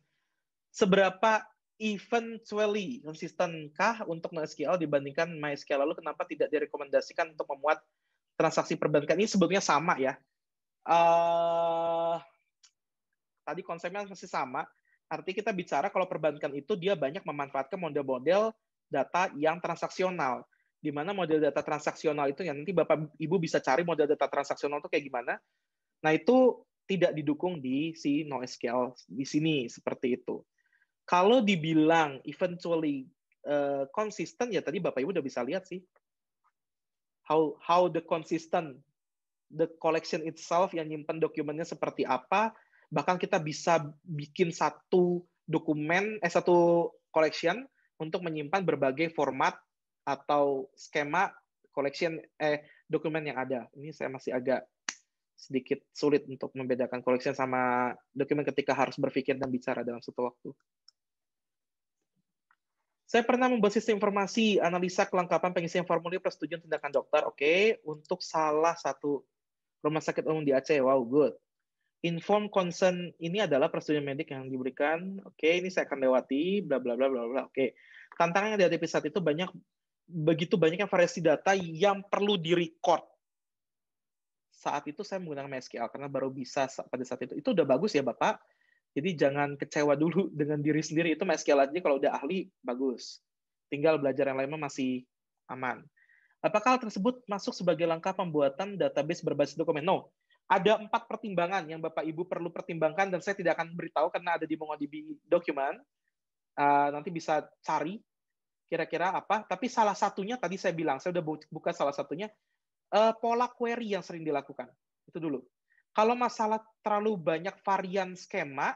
Seberapa eventually konsistenkah untuk NoSQL dibandingkan MySQL? Lalu kenapa tidak direkomendasikan untuk memuat transaksi perbankan? Ini sebetulnya sama ya. Tadi konsepnya masih sama. Artinya kita bicara kalau perbankan itu dia banyak memanfaatkan model-model data yang transaksional. Di mana model data transaksional itu yang nanti Bapak Ibu bisa cari model data transaksional itu kayak gimana. Nah, itu tidak didukung di si NoSQL di sini seperti itu. Kalau dibilang eventually konsisten ya tadi Bapak Ibu udah bisa lihat sih. How the consistent the collection itself yang nyimpen dokumennya seperti apa, bahkan kita bisa bikin satu dokumen satu collection untuk menyimpan berbagai format atau skema collection dokumen yang ada. Ini saya masih agak sedikit sulit untuk membedakan collection sama dokumen ketika harus berpikir dan bicara dalam satu waktu. Saya pernah membuat sistem informasi analisa kelengkapan pengisian formulir persetujuan tindakan dokter. Oke, untuk salah satu rumah sakit umum di Aceh. Wow, good. Inform consent ini adalah persetujuan medik yang diberikan. Oke, ini saya akan lewati. Bla bla bla bla bla. Oke. Tantangan yang dihadapi saat itu begitu banyaknya variasi data yang perlu direcord. Saat itu saya menggunakan MySQL karena baru bisa pada saat itu. Itu udah bagus ya Bapak. Jadi jangan kecewa dulu dengan diri sendiri. Itu MySQL aja kalau udah ahli bagus. Tinggal belajar yang lainnya masih aman. Apakah hal tersebut masuk sebagai langkah pembuatan database berbasis dokumen? No. Ada 4 pertimbangan yang Bapak Ibu perlu pertimbangkan dan saya tidak akan beritahu karena ada di MongoDB dokumen. Nanti bisa cari kira-kira apa. Tapi salah satunya tadi saya bilang, saya udah buka salah satunya, pola query yang sering dilakukan. Itu dulu. Kalau masalah terlalu banyak varian skema,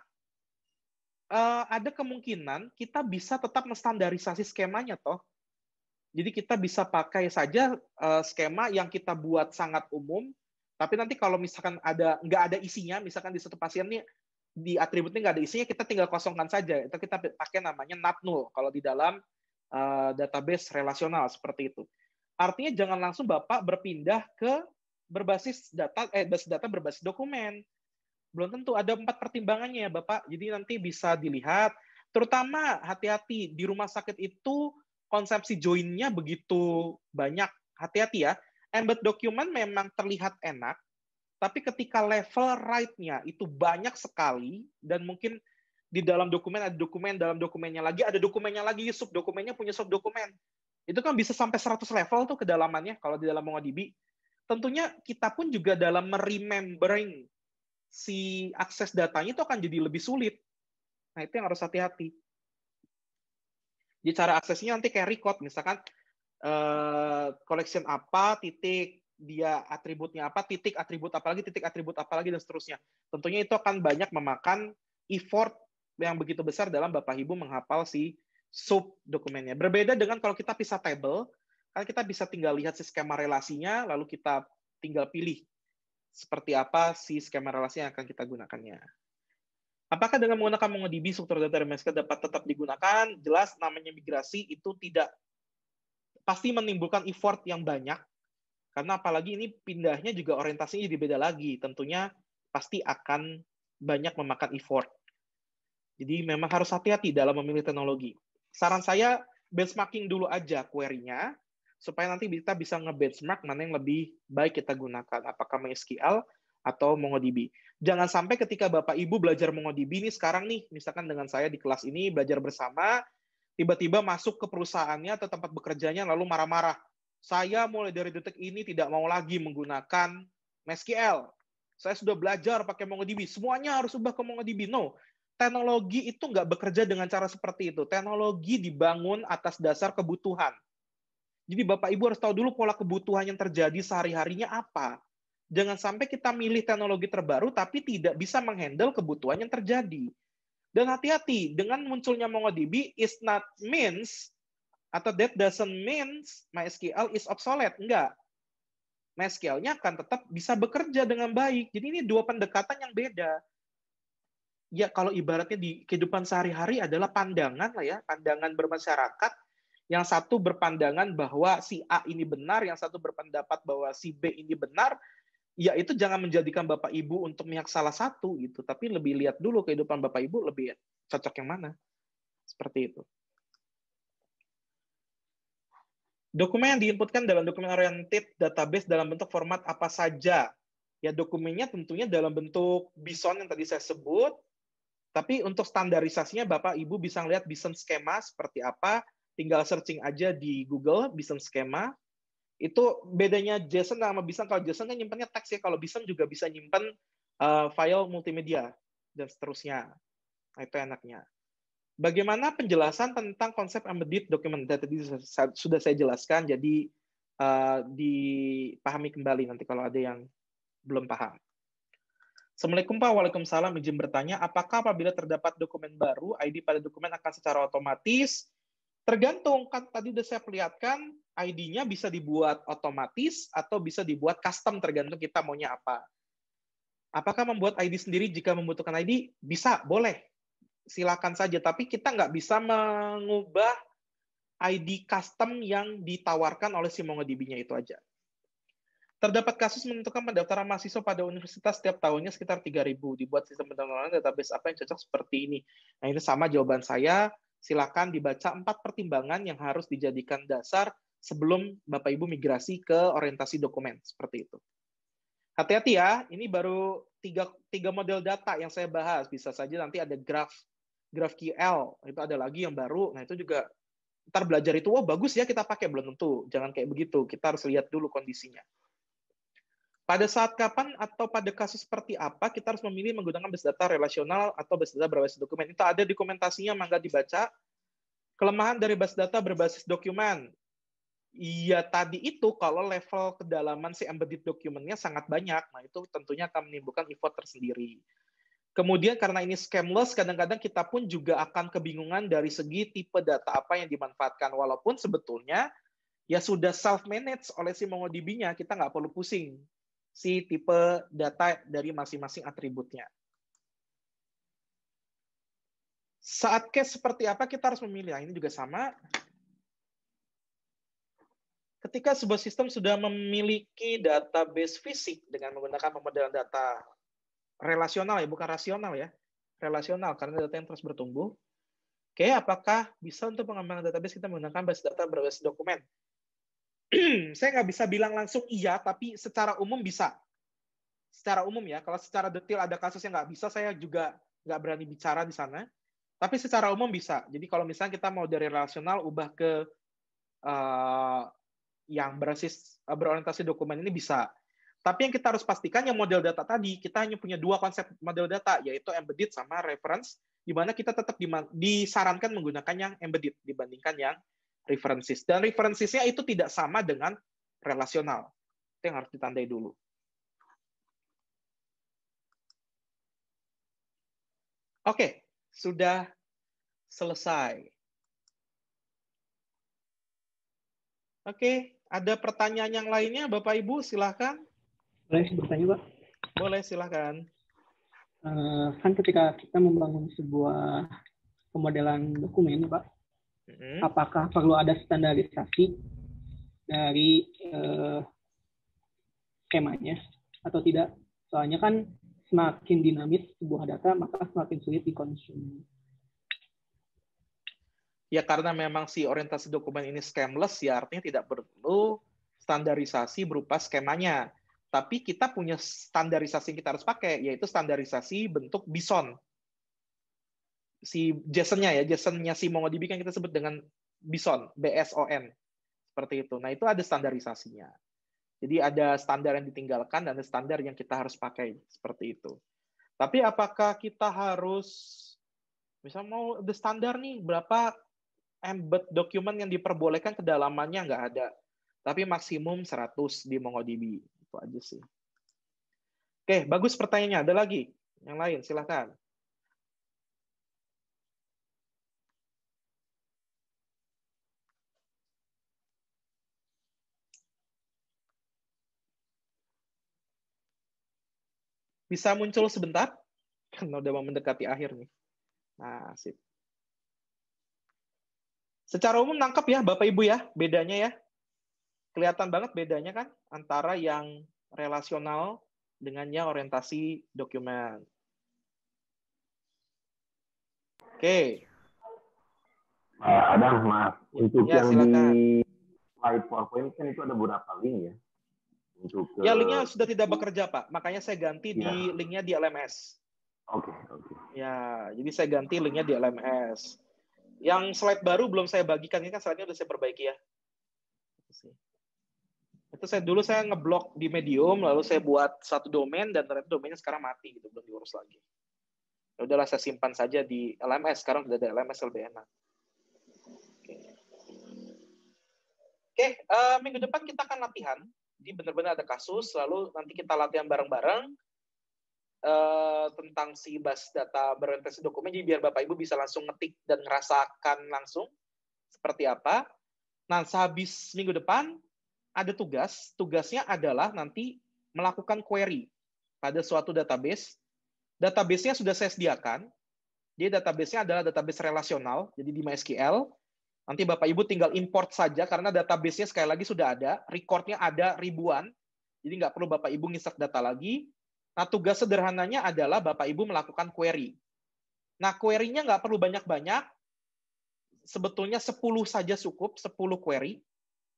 ada kemungkinan kita bisa tetap menstandarisasi skemanya toh. Jadi kita bisa pakai saja skema yang kita buat sangat umum, tapi nanti kalau misalkan nggak ada isinya, misalkan di satu pasien nih di atributnya nggak ada isinya, kita tinggal kosongkan saja. Itu kita pakai namanya not null kalau di dalam database relasional seperti itu. Artinya jangan langsung Bapak berpindah ke basis data berbasis dokumen. Belum tentu, ada 4 pertimbangannya Bapak. Jadi nanti bisa dilihat, terutama hati-hati di rumah sakit itu konsepsi join-nya begitu banyak. Hati-hati ya. Embed document memang terlihat enak, tapi ketika level write-nya itu banyak sekali, dan mungkin di dalam dokumen ada dokumen, dalam dokumennya lagi ada dokumennya lagi, subdokumennya punya subdokumen. Itu kan bisa sampai 100 level tuh kedalamannya kalau di dalam MongoDB. Tentunya kita pun juga dalam meremembering si akses datanya itu akan jadi lebih sulit. Nah, itu yang harus hati-hati. Jadi cara aksesnya nanti kayak record, misalkan collection apa, titik, dia atributnya apa, titik atribut apa lagi, dan seterusnya. Tentunya itu akan banyak memakan effort yang begitu besar dalam Bapak Ibu menghafal si sub dokumennya. Berbeda dengan kalau kita pisah table, kan kita bisa tinggal lihat si skema relasinya, lalu kita tinggal pilih seperti apa si skema relasi yang akan kita gunakannya. Apakah dengan menggunakan MongoDB struktur data dari MySQL dapat tetap digunakan? Jelas namanya migrasi itu tidak pasti menimbulkan effort yang banyak, karena apalagi ini pindahnya juga orientasinya jadi beda lagi. Tentunya pasti akan banyak memakan effort. Jadi memang harus hati-hati dalam memilih teknologi. Saran saya, benchmarking dulu aja query-nya, supaya nanti kita bisa nge-benchmark mana yang lebih baik kita gunakan, apakah MySQL atau MongoDB. Jangan sampai ketika Bapak Ibu belajar MongoDB ini sekarang nih, misalkan dengan saya di kelas ini belajar bersama, tiba-tiba masuk ke perusahaannya atau tempat bekerjanya lalu marah-marah. Saya mulai dari detik ini tidak mau lagi menggunakan MySQL. Saya sudah belajar pakai MongoDB, semuanya harus ubah ke MongoDB. No, teknologi itu nggak bekerja dengan cara seperti itu. Teknologi dibangun atas dasar kebutuhan. Jadi Bapak Ibu harus tahu dulu pola kebutuhan yang terjadi sehari-harinya apa. Jangan sampai kita milih teknologi terbaru tapi tidak bisa menghandle kebutuhan yang terjadi. Dan hati-hati, dengan munculnya MongoDB is not means, atau that doesn't means MySQL is obsolete. Enggak. MySQL-nya akan tetap bisa bekerja dengan baik. Jadi ini dua pendekatan yang beda. Ya kalau ibaratnya di kehidupan sehari-hari adalah pandangan lah ya, pandangan bermasyarakat. Yang satu berpandangan bahwa si A ini benar, yang satu berpendapat bahwa si B ini benar. Ya itu jangan menjadikan Bapak Ibu untuk memihak salah satu gitu, tapi lebih lihat dulu kehidupan Bapak Ibu lebih cocok yang mana. Seperti itu. Dokumen yang diinputkan dalam dokumen oriented database dalam bentuk format apa saja? Ya dokumennya tentunya dalam bentuk BISON yang tadi saya sebut, tapi untuk standarisasinya Bapak Ibu bisa lihat BISON skema seperti apa, tinggal searching aja di Google BISON skema. Itu bedanya JSON sama BISON. Kalau JSON kan nyimpannya teks ya, kalau BISON juga bisa nyimpan file multimedia dan seterusnya. Nah, itu enaknya. Bagaimana penjelasan tentang konsep embedded document? Tadi sudah saya jelaskan, jadi dipahami kembali nanti kalau ada yang belum paham. Assalamualaikum Pak, waalaikumsalam. Izin bertanya, apakah apabila terdapat dokumen baru, ID pada dokumen akan secara otomatis? Tergantung, kan tadi sudah saya perlihatkan, ID-nya bisa dibuat otomatis atau bisa dibuat custom, tergantung kita maunya apa. Apakah membuat ID sendiri jika membutuhkan ID? Bisa, boleh. Silakan saja, tapi kita nggak bisa mengubah ID custom yang ditawarkan oleh si MongoDB-nya itu aja. Terdapat kasus menentukan pendaftaran mahasiswa pada universitas setiap tahunnya sekitar 3.000. Dibuat sistem pendaftaran database apa yang cocok seperti ini? Nah, ini sama jawaban saya. Silakan dibaca 4 pertimbangan yang harus dijadikan dasar sebelum Bapak Ibu migrasi ke orientasi dokumen. Seperti itu. Hati-hati ya, ini baru 3 model data yang saya bahas. Bisa saja nanti ada GraphQL, itu ada lagi yang baru. Nah, itu juga ntar belajar itu, bagus ya kita pakai. Belum tentu, jangan kayak begitu. Kita harus lihat dulu kondisinya. Pada saat kapan atau pada kasus seperti apa kita harus memilih menggunakan base data relasional atau base data berbasis dokumen. Itu ada dokumentasinya, mangga dibaca. Kelemahan dari base data berbasis dokumen. Iya, tadi itu kalau level kedalaman si embedded dokumennya sangat banyak, nah itu tentunya akan menimbulkan effort tersendiri. Kemudian karena ini scamless, kadang-kadang kita pun juga akan kebingungan dari segi tipe data apa yang dimanfaatkan. Walaupun sebetulnya ya sudah self-manage oleh si MongoDB-nya, kita nggak perlu pusing si tipe data dari masing-masing atributnya. Saat case seperti apa kita harus memilih? Nah, ini juga sama. Ketika sebuah sistem sudah memiliki database fisik dengan menggunakan pemodelan data relasional ya, bukan rasional ya, relasional karena data yang terus bertumbuh. Oke, apakah bisa untuk pengembangan database kita menggunakan base data berbasis dokumen? Saya nggak bisa bilang langsung iya, tapi secara umum bisa. Secara umum ya, kalau secara detail ada kasus yang nggak bisa, saya juga nggak berani bicara di sana. Tapi secara umum bisa. Jadi kalau misalnya kita mau dari relasional ubah ke yang berorientasi dokumen ini bisa. Tapi yang kita harus pastikan yang model data tadi, kita hanya punya dua konsep model data, yaitu embedded sama reference, di mana kita tetap disarankan menggunakan yang embedded dibandingkan yang references. Dan references-nya itu tidak sama dengan relasional. Itu yang harus ditandai dulu. Oke, sudah selesai. Oke, ada pertanyaan yang lainnya, Bapak Ibu, silahkan. Boleh bertanya, Pak? Boleh, silahkan. Kan ketika kita membangun sebuah pemodelan dokumen, Pak, apakah perlu ada standarisasi dari skemanya atau tidak? Soalnya kan semakin dinamis sebuah data, maka semakin sulit dikonsumsi. Ya karena memang si orientasi dokumen ini schemaless, ya artinya tidak perlu standarisasi berupa skemanya. Tapi kita punya standarisasi yang kita harus pakai, yaitu standarisasi bentuk BISON. Si JSON-nya ya, JSON-nya si MongoDB kan kita sebut dengan BISON, BSON. Seperti itu. Nah, itu ada standarisasinya. Jadi ada standar yang ditinggalkan dan ada standar yang kita harus pakai. Seperti itu. Tapi apakah kita harus, misalnya mau ada standar nih, berapa embed dokumen yang diperbolehkan kedalamannya nggak ada. Tapi maksimum 100 di MongoDB. Itu aja sih. Oke, bagus pertanyaannya. Ada lagi? Yang lain, silakan. Bisa muncul sebentar? Karena udah mau mendekati akhir nih. Nah, sip. Secara umum nangkep ya, Bapak Ibu ya, bedanya ya. Kelihatan banget bedanya kan antara yang relasional dengan yang orientasi dokumen. Oke. Adam, maaf. Untuk ya, yang silakan. di slide PowerPoint kan itu ada beberapa link ya. Untuk ya, linknya sudah tidak bekerja, Pak. Makanya saya ganti di linknya di LMS. Oke. Ya, jadi saya ganti linknya di LMS. Yang slide baru belum saya bagikan, ini kan slide-nya udah saya perbaiki ya. Itu dulu saya ngeblok di Medium, lalu saya buat satu domain, dan ternyata domainnya sekarang mati, gitu, belum diurus lagi. Ya udahlah, saya simpan saja di LMS, sekarang sudah ada LMS lebih enak. Oke, minggu depan kita akan latihan. Jadi benar-benar ada kasus, lalu nanti kita latihan bareng-bareng tentang si base data berorientasi dokumen, jadi biar Bapak Ibu bisa langsung ngetik dan ngerasakan langsung seperti apa. Nah, sehabis minggu depan ada tugas. Tugasnya adalah nanti melakukan query pada suatu database. Database-nya sudah saya sediakan. Jadi database-nya adalah database relasional, jadi di MySQL. Nanti Bapak Ibu tinggal import saja, karena database-nya sekali lagi sudah ada, record-nya ada ribuan, jadi nggak perlu Bapak Ibu nginsert data lagi. Nah, tugas sederhananya adalah Bapak Ibu melakukan query. Nah, query-nya nggak perlu banyak-banyak, sebetulnya 10 saja cukup, 10 query.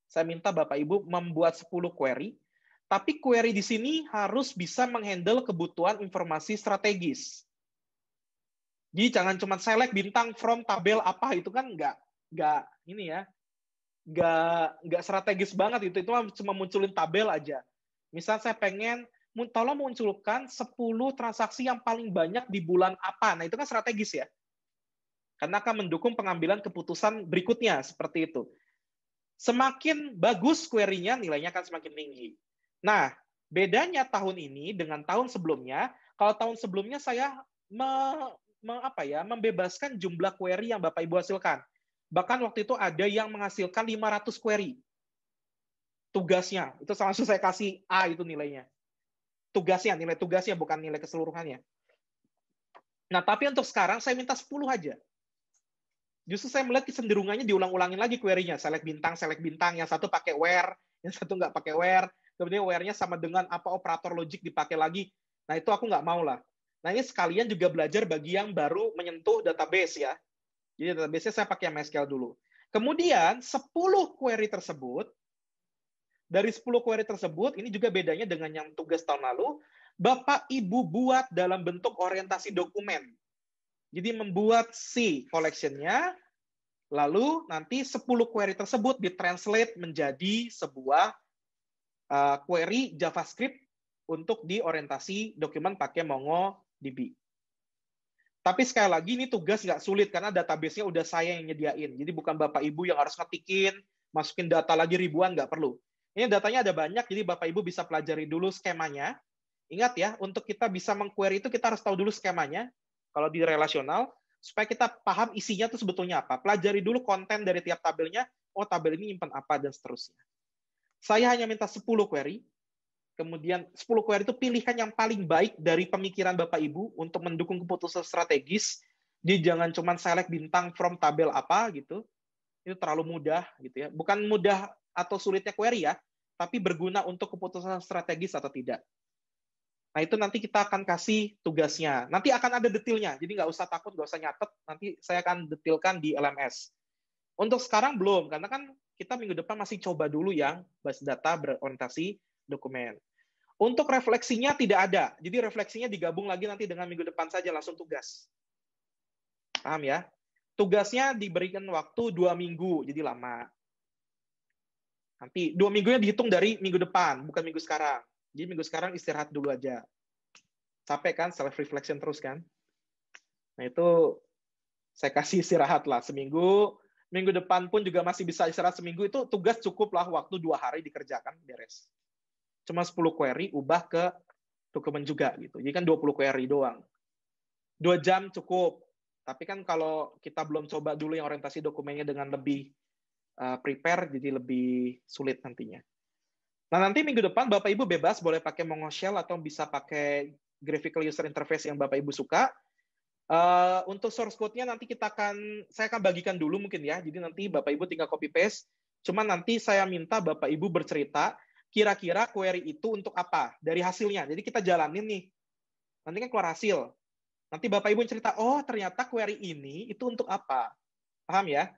Saya minta Bapak Ibu membuat 10 query, tapi query di sini harus bisa menghandle kebutuhan informasi strategis. Jadi jangan cuma select bintang from tabel apa, itu kan nggak ini ya, nggak strategis banget itu cuma munculin tabel aja. Misal saya pengen tolong munculkan 10 transaksi yang paling banyak di bulan apa. Nah, itu kan strategis ya. Karena akan mendukung pengambilan keputusan berikutnya, seperti itu. Semakin bagus query-nya, nilainya akan semakin tinggi. Nah, bedanya tahun ini dengan tahun sebelumnya, kalau tahun sebelumnya saya membebaskan jumlah query yang Bapak Ibu hasilkan. Bahkan waktu itu ada yang menghasilkan 500 query. tugasnya. Itu langsung saya kasih A itu nilainya. Tugasnya, nilai tugasnya, bukan nilai keseluruhannya. Nah, tapi untuk sekarang saya minta 10 aja. Justru saya melihat kecenderungannya diulang-ulangin lagi query-nya. Select bintang. Yang satu pakai where, yang satu nggak pakai where. Kemudian where-nya sama dengan apa operator logik dipakai lagi. Nah, itu aku nggak mau lah. Nah, ini sekalian juga belajar bagi yang baru menyentuh database ya. Jadi database-nya saya pakai MySQL dulu. Kemudian 10 query tersebut, dari 10 query tersebut, ini juga bedanya dengan yang tugas tahun lalu, Bapak Ibu buat dalam bentuk orientasi dokumen. Jadi membuat C collection-nya, lalu nanti 10 query tersebut ditranslate menjadi sebuah query JavaScript untuk diorientasi dokumen pakai MongoDB. Tapi sekali lagi ini tugas nggak sulit karena database-nya udah saya yang nyediain. Jadi bukan Bapak Ibu yang harus ngetikin, masukin data lagi ribuan, nggak perlu. Ini datanya ada banyak, jadi Bapak Ibu bisa pelajari dulu skemanya. Ingat ya, untuk kita bisa meng-query itu kita harus tahu dulu skemanya. Kalau di relasional, supaya kita paham isinya itu sebetulnya apa. Pelajari dulu konten dari tiap tabelnya, oh tabel ini nyimpan apa, dan seterusnya. Saya hanya minta 10 query, kemudian 10 query itu pilihan yang paling baik dari pemikiran Bapak Ibu untuk mendukung keputusan strategis. Jadi jangan cuma select bintang from tabel apa gitu. Itu terlalu mudah gitu ya. Bukan mudah atau sulitnya query ya, tapi berguna untuk keputusan strategis atau tidak. Nah, itu nanti kita akan kasih tugasnya. Nanti akan ada detailnya, jadi nggak usah takut, nggak usah nyatet. Nanti saya akan detailkan di LMS. Untuk sekarang belum, karena kan kita minggu depan masih coba dulu yang basis data berorientasi dokumen. Untuk refleksinya tidak ada, jadi refleksinya digabung lagi nanti dengan minggu depan saja, langsung tugas. Paham ya? Tugasnya diberikan waktu 2 minggu, jadi lama. Nanti 2 minggunya dihitung dari minggu depan, bukan minggu sekarang. Jadi minggu sekarang istirahat dulu aja. Capek kan, self-reflection terus kan. Nah itu saya kasih istirahat lah seminggu. Minggu depan pun juga masih bisa istirahat seminggu. Itu tugas cukup lah, waktu 2 hari dikerjakan, beres. Cuma 10 query, ubah ke dokumen juga. Gitu. Jadi kan 20 query doang. 2 jam cukup. Tapi kan kalau kita belum coba dulu yang orientasi dokumennya dengan lebih prepare, jadi lebih sulit nantinya. Nah, nanti minggu depan Bapak Ibu bebas, boleh pakai Mongo Shell atau bisa pakai graphical user interface yang Bapak Ibu suka. Untuk source code-nya nanti saya akan bagikan dulu mungkin ya. Jadi nanti Bapak Ibu tinggal copy paste. Cuma nanti saya minta Bapak Ibu bercerita kira-kira query itu untuk apa dari hasilnya. Jadi kita jalanin nih. Nanti kan keluar hasil. Nanti Bapak Ibu cerita, oh ternyata query ini itu untuk apa. Paham ya?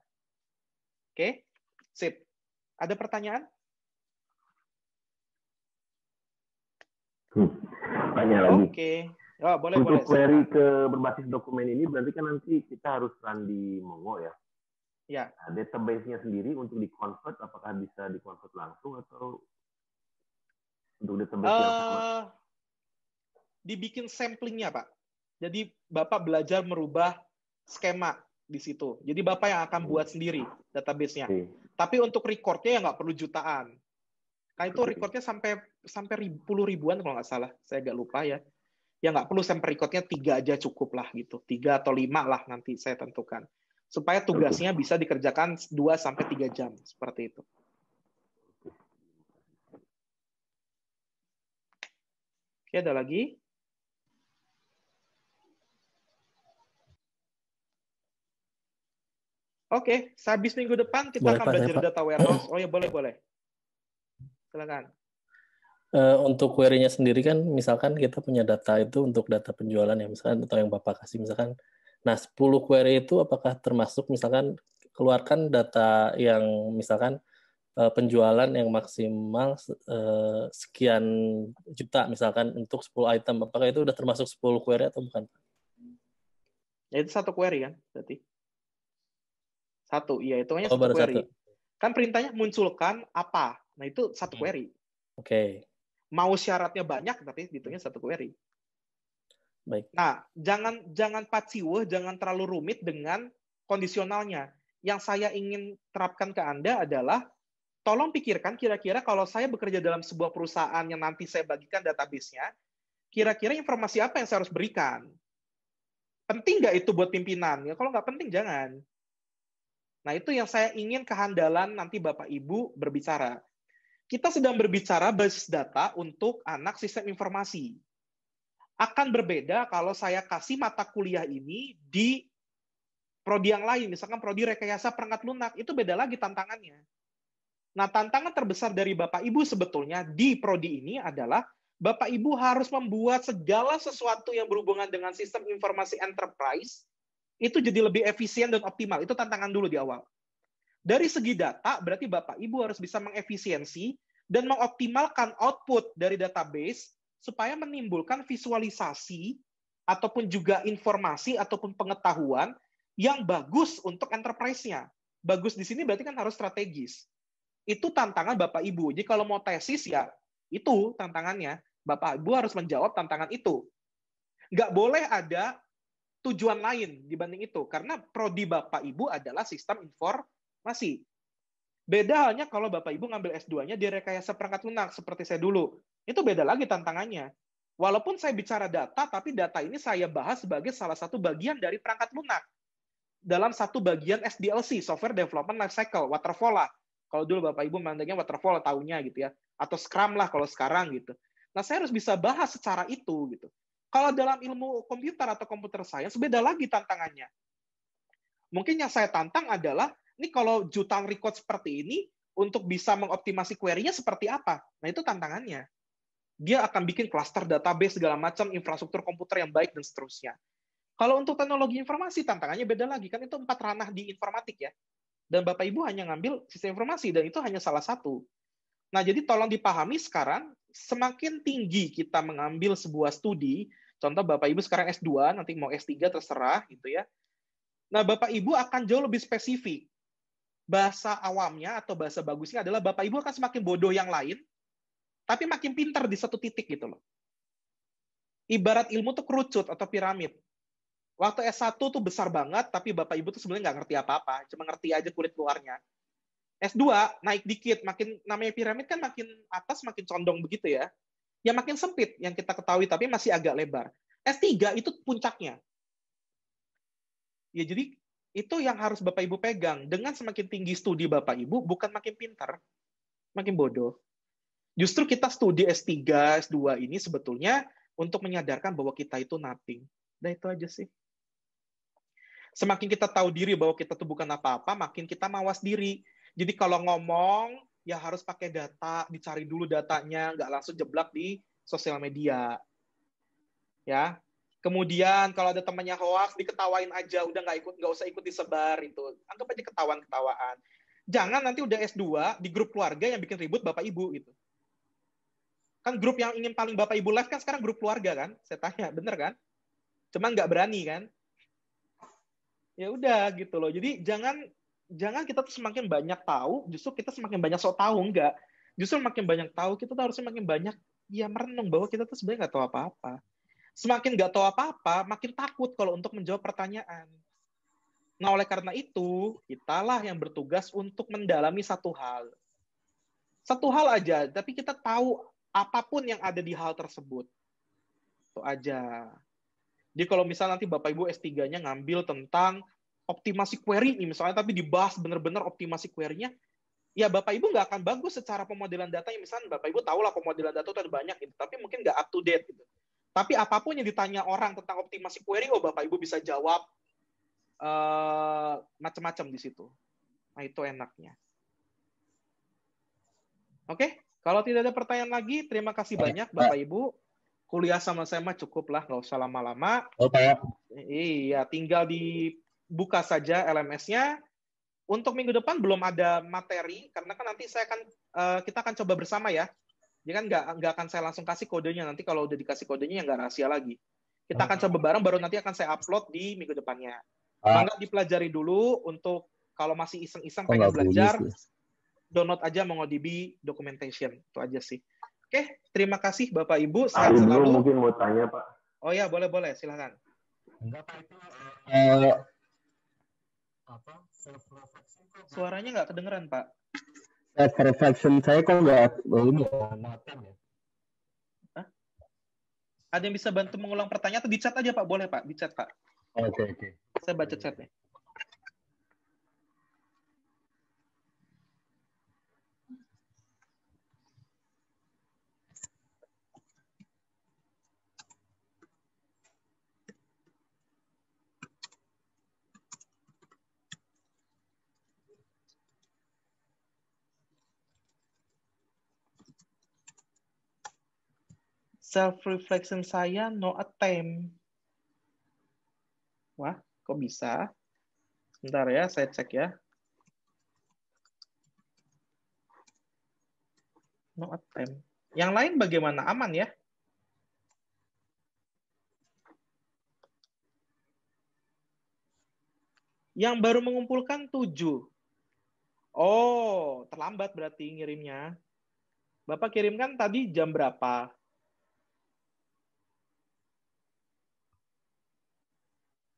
Oke, sip. Ada pertanyaan? Tanya lagi. Oke. Oh, boleh. Untuk query ke berbasis dokumen ini berarti kan nanti kita harus run di Mongo ya? Ya. Nah, database-nya sendiri untuk di-convert, apakah bisa di-convert langsung atau untuk database yang sama? Dibikin samplingnya, Pak. Jadi Bapak belajar merubah skema di situ. Jadi Bapak yang akan buat sendiri database-nya. Tapi untuk record-nya ya nggak perlu jutaan. Nah itu record-nya sampai puluh ribuan kalau nggak salah. Saya agak lupa ya. Ya nggak perlu sampai record-nya 3 aja cukup lah gitu. 3 atau 5 lah nanti saya tentukan. Supaya tugasnya bisa dikerjakan 2-3 jam. Seperti itu. Oke, ada lagi? Oke, sehabis minggu depan kita akan belajar data warehouse. Oh ya, boleh. Silakan. Untuk query-nya sendiri kan, misalkan kita punya data itu untuk data penjualan ya, misalkan, atau yang Bapak kasih, misalkan. Nah, 10 query itu apakah termasuk, misalkan, keluarkan data yang, misalkan, penjualan yang maksimal sekian juta, misalkan, untuk 10 item. Apakah itu udah termasuk 10 query atau bukan? Ya, itu 1 query kan, berarti. 1, iya, itu hanya 1 1. query. Kan perintahnya munculkan apa. Nah, itu 1 query. Oke. Mau syaratnya banyak, tapi hitungnya 1 query. Baik. Nah, jangan paciweh, jangan terlalu rumit dengan kondisionalnya. Yang saya ingin terapkan ke Anda adalah, tolong pikirkan kira-kira kalau saya bekerja dalam sebuah perusahaan yang nanti saya bagikan database-nya, kira-kira informasi apa yang saya harus berikan? Penting nggak itu buat pimpinan? Ya, kalau nggak penting, jangan. Nah, itu yang saya ingin kehandalan nanti Bapak Ibu berbicara. Kita sedang berbicara basis data untuk anak sistem informasi. Akan berbeda kalau saya kasih mata kuliah ini di prodi yang lain, misalkan prodi rekayasa perangkat lunak, itu beda lagi tantangannya. Nah, tantangan terbesar dari Bapak Ibu sebetulnya di prodi ini adalah Bapak Ibu harus membuat segala sesuatu yang berhubungan dengan sistem informasi enterprise itu jadi lebih efisien dan optimal. Itu tantangan dulu di awal. Dari segi data, berarti Bapak Ibu harus bisa mengefisiensi dan mengoptimalkan output dari database supaya menimbulkan visualisasi ataupun juga informasi ataupun pengetahuan yang bagus untuk enterprise-nya. Bagus di sini berarti kan harus strategis. Itu tantangan Bapak Ibu. Jadi kalau mau tesis ya itu tantangannya. Bapak Ibu harus menjawab tantangan itu. Nggak boleh ada tujuan lain dibanding itu. Karena prodi Bapak Ibu adalah sistem informasi. Beda halnya kalau Bapak Ibu ngambil S2-nya di rekayasa perangkat lunak, seperti saya dulu. Itu beda lagi tantangannya. Walaupun saya bicara data, tapi data ini saya bahas sebagai salah satu bagian dari perangkat lunak. Dalam satu bagian SDLC, Software Development Lifecycle, waterfall lah. Kalau dulu Bapak Ibu mandangnya waterfall tahunya gitu ya. Atau Scrum lah kalau sekarang gitu. Nah, saya harus bisa bahas secara itu gitu. Kalau dalam ilmu komputer atau computer science, beda lagi tantangannya. Mungkin yang saya tantang adalah, ini kalau jutaan record seperti ini, untuk bisa mengoptimasi query-nya seperti apa? Nah, itu tantangannya. Dia akan bikin cluster database, segala macam, infrastruktur komputer yang baik, dan seterusnya. Kalau untuk teknologi informasi, tantangannya beda lagi. Kan itu 4 ranah di informatik ya. Dan Bapak Ibu hanya ngambil sistem informasi, dan itu hanya salah satu. Nah, jadi tolong dipahami sekarang, semakin tinggi kita mengambil sebuah studi, contoh Bapak Ibu sekarang S2, nanti mau S3 terserah gitu ya. Nah, Bapak Ibu akan jauh lebih spesifik. Bahasa awamnya atau bahasa bagusnya adalah Bapak Ibu akan semakin bodoh yang lain, tapi makin pintar di satu titik gitu loh. Ibarat ilmu tuh kerucut atau piramid. Waktu S1 tuh besar banget, tapi Bapak Ibu tuh sebenarnya nggak ngerti apa-apa, cuma ngerti aja kulit luarnya. S2 naik dikit, makin namanya piramid kan makin atas makin condong begitu ya. Ya makin sempit yang kita ketahui, tapi masih agak lebar. S3 itu puncaknya. Ya jadi itu yang harus Bapak Ibu pegang. Dengan semakin tinggi studi Bapak Ibu, bukan makin pintar, makin bodoh. Justru kita studi S3, S2 ini sebetulnya untuk menyadarkan bahwa kita itu nothing. Nah itu aja sih. Semakin kita tahu diri bahwa kita tuh bukan apa-apa, makin kita mawas diri. Jadi kalau ngomong, ya harus pakai data, dicari dulu datanya, nggak langsung jeblak di sosial media. Ya. Kemudian kalau ada temannya hoax, diketawain aja, udah nggak usah ikut disebar itu. Anggap aja ketawaan-ketawaan. Jangan nanti udah S2 di grup keluarga yang bikin ribut Bapak Ibu gitu. Kan grup yang ingin paling Bapak Ibu live kan sekarang grup keluarga kan? Saya tanya, bener kan? Cuman nggak berani kan? Ya udah gitu loh. Jadi jangan kita tuh semakin banyak tahu, justru kita semakin banyak sok tahu, enggak. Justru makin banyak tahu, kita tuh harus semakin banyak ya merenung bahwa kita tuh sebenarnya nggak tahu apa-apa. Semakin nggak tahu apa-apa, makin takut kalau untuk menjawab pertanyaan. Nah, oleh karena itu, kitalah yang bertugas untuk mendalami satu hal. Satu hal aja, tapi kita tahu apapun yang ada di hal tersebut. Itu aja. Jadi kalau misalnya nanti Bapak Ibu S3-nya ngambil tentang optimasi query nih misalnya, tapi dibahas benar-benar optimasi query-nya, ya Bapak Ibu nggak akan bagus secara pemodelan data. Misalnya Bapak Ibu tahu lah pemodelan data itu ada banyak, gitu, tapi mungkin nggak up to date. Gitu. Tapi apapun yang ditanya orang tentang optimasi query, Bapak Ibu bisa jawab macam-macam di situ. Nah itu enaknya. Oke, kalau tidak ada pertanyaan lagi, terima kasih banyak Bapak Ibu. Kuliah sama saya mah cukup lah, nggak usah lama-lama. Iya, tinggal dibuka saja LMS-nya. Untuk minggu depan belum ada materi, karena kan nanti kita akan coba bersama ya. Jadi kan nggak akan saya langsung kasih kodenya, nanti kalau udah dikasih kodenya ya nggak rahasia lagi. Kita akan coba bareng, baru nanti akan saya upload di minggu depannya. Mangga dipelajari dulu, untuk kalau masih iseng-iseng pengen belajar, download aja MongoDB documentation, itu aja sih. Oke, terima kasih Bapak Ibu, sehat selalu. Mungkin mau tanya Pak. Oh ya, boleh, silakan. Enggak Pak, itu Suaranya nggak kedengeran Pak. Self-reflection saya kok nggak ini makan ya. Hah? Ada yang bisa bantu mengulang pertanyaan atau di chat aja Pak? Boleh Pak, di chat Pak. Oke. Saya baca chatnya. Self-reflection saya no attempt. Wah, kok bisa? Sebentar ya, saya cek ya. No attempt. Yang lain bagaimana? Aman ya? Yang baru mengumpulkan 7. Oh, terlambat berarti ngirimnya. Bapak kirimkan tadi jam berapa?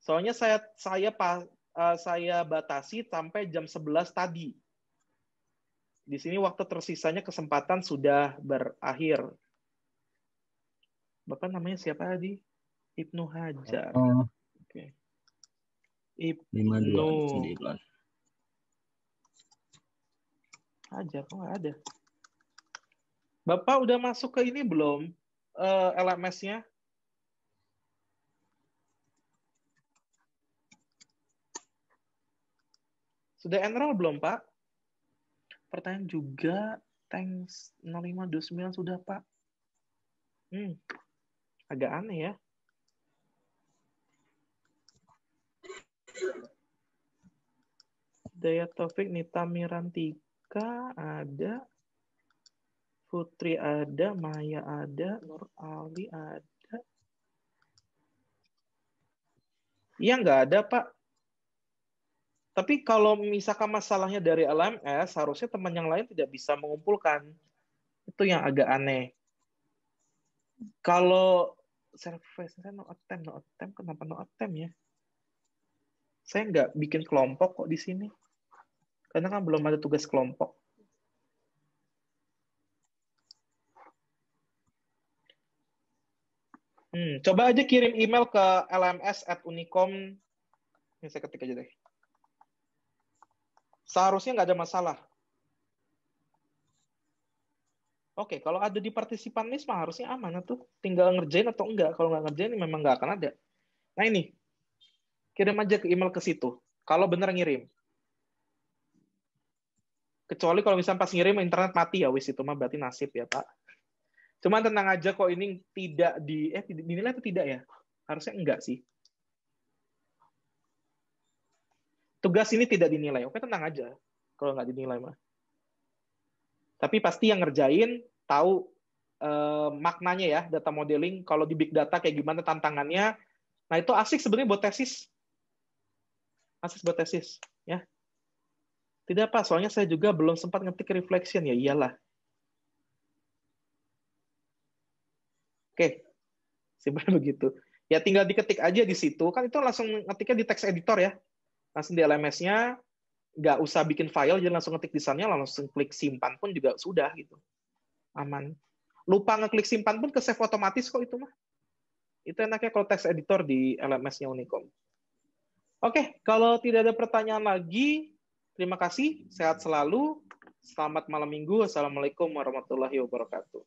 Soalnya saya batasi sampai jam 11 tadi. Di sini waktu tersisanya kesempatan sudah berakhir. Bapak namanya siapa tadi? Ibnu Hajar. Oke. Ibnu Hajar, kok nggak ada? Bapak udah masuk ke ini belum? LMS-nya? Sudah enroll belum, Pak? Pertanyaan juga, thanks 0529 sudah, Pak. Agak aneh ya. Daya Taufik, Nita Mirantika, ada. Putri ada, Maya ada, Nur Ali ada. Iya, nggak ada, Pak. Tapi kalau misalkan masalahnya dari LMS, harusnya teman yang lain tidak bisa mengumpulkan. Itu yang agak aneh. Kalau self-reflection no attempt, kenapa no attempt ya? Saya nggak bikin kelompok kok di sini. Karena kan belum ada tugas kelompok. Coba aja kirim email ke lms@unicom. Ini saya ketik aja deh. Seharusnya nggak ada masalah. Oke, kalau ada di partisipan list mah harusnya aman tuh. Tinggal ngerjain atau enggak. Kalau nggak ngerjain memang nggak akan ada. Nah ini, kirim aja ke email ke situ. Kalau benar ngirim. Kecuali kalau misalnya pas ngirim internet mati ya, wis itu mah berarti nasib ya Pak. Cuman tenang aja kok ini tidak dinilai atau tidak ya? Harusnya enggak sih. Tugas ini tidak dinilai. Oke, tenang aja kalau nggak dinilai mah. Tapi pasti yang ngerjain tahu maknanya ya, data modeling. Kalau di big data kayak gimana tantangannya. Nah, itu asik sebenarnya buat tesis. Asik buat tesis. Ya. Tidak apa, soalnya saya juga belum sempat ngetik reflection. Ya iyalah. Oke, sebenarnya begitu. Ya tinggal diketik aja di situ. Kan itu langsung ngetiknya di text editor ya. Langsung di LMS-nya, nggak usah bikin file, jadi langsung ngetik di sana, langsung klik simpan pun juga sudah gitu. Aman. Lupa ngeklik simpan pun ke save otomatis kok itu mah. Itu enaknya kalau text editor di LMS-nya Unicom. Oke, kalau tidak ada pertanyaan lagi, terima kasih, sehat selalu, selamat malam minggu, assalamualaikum warahmatullahi wabarakatuh.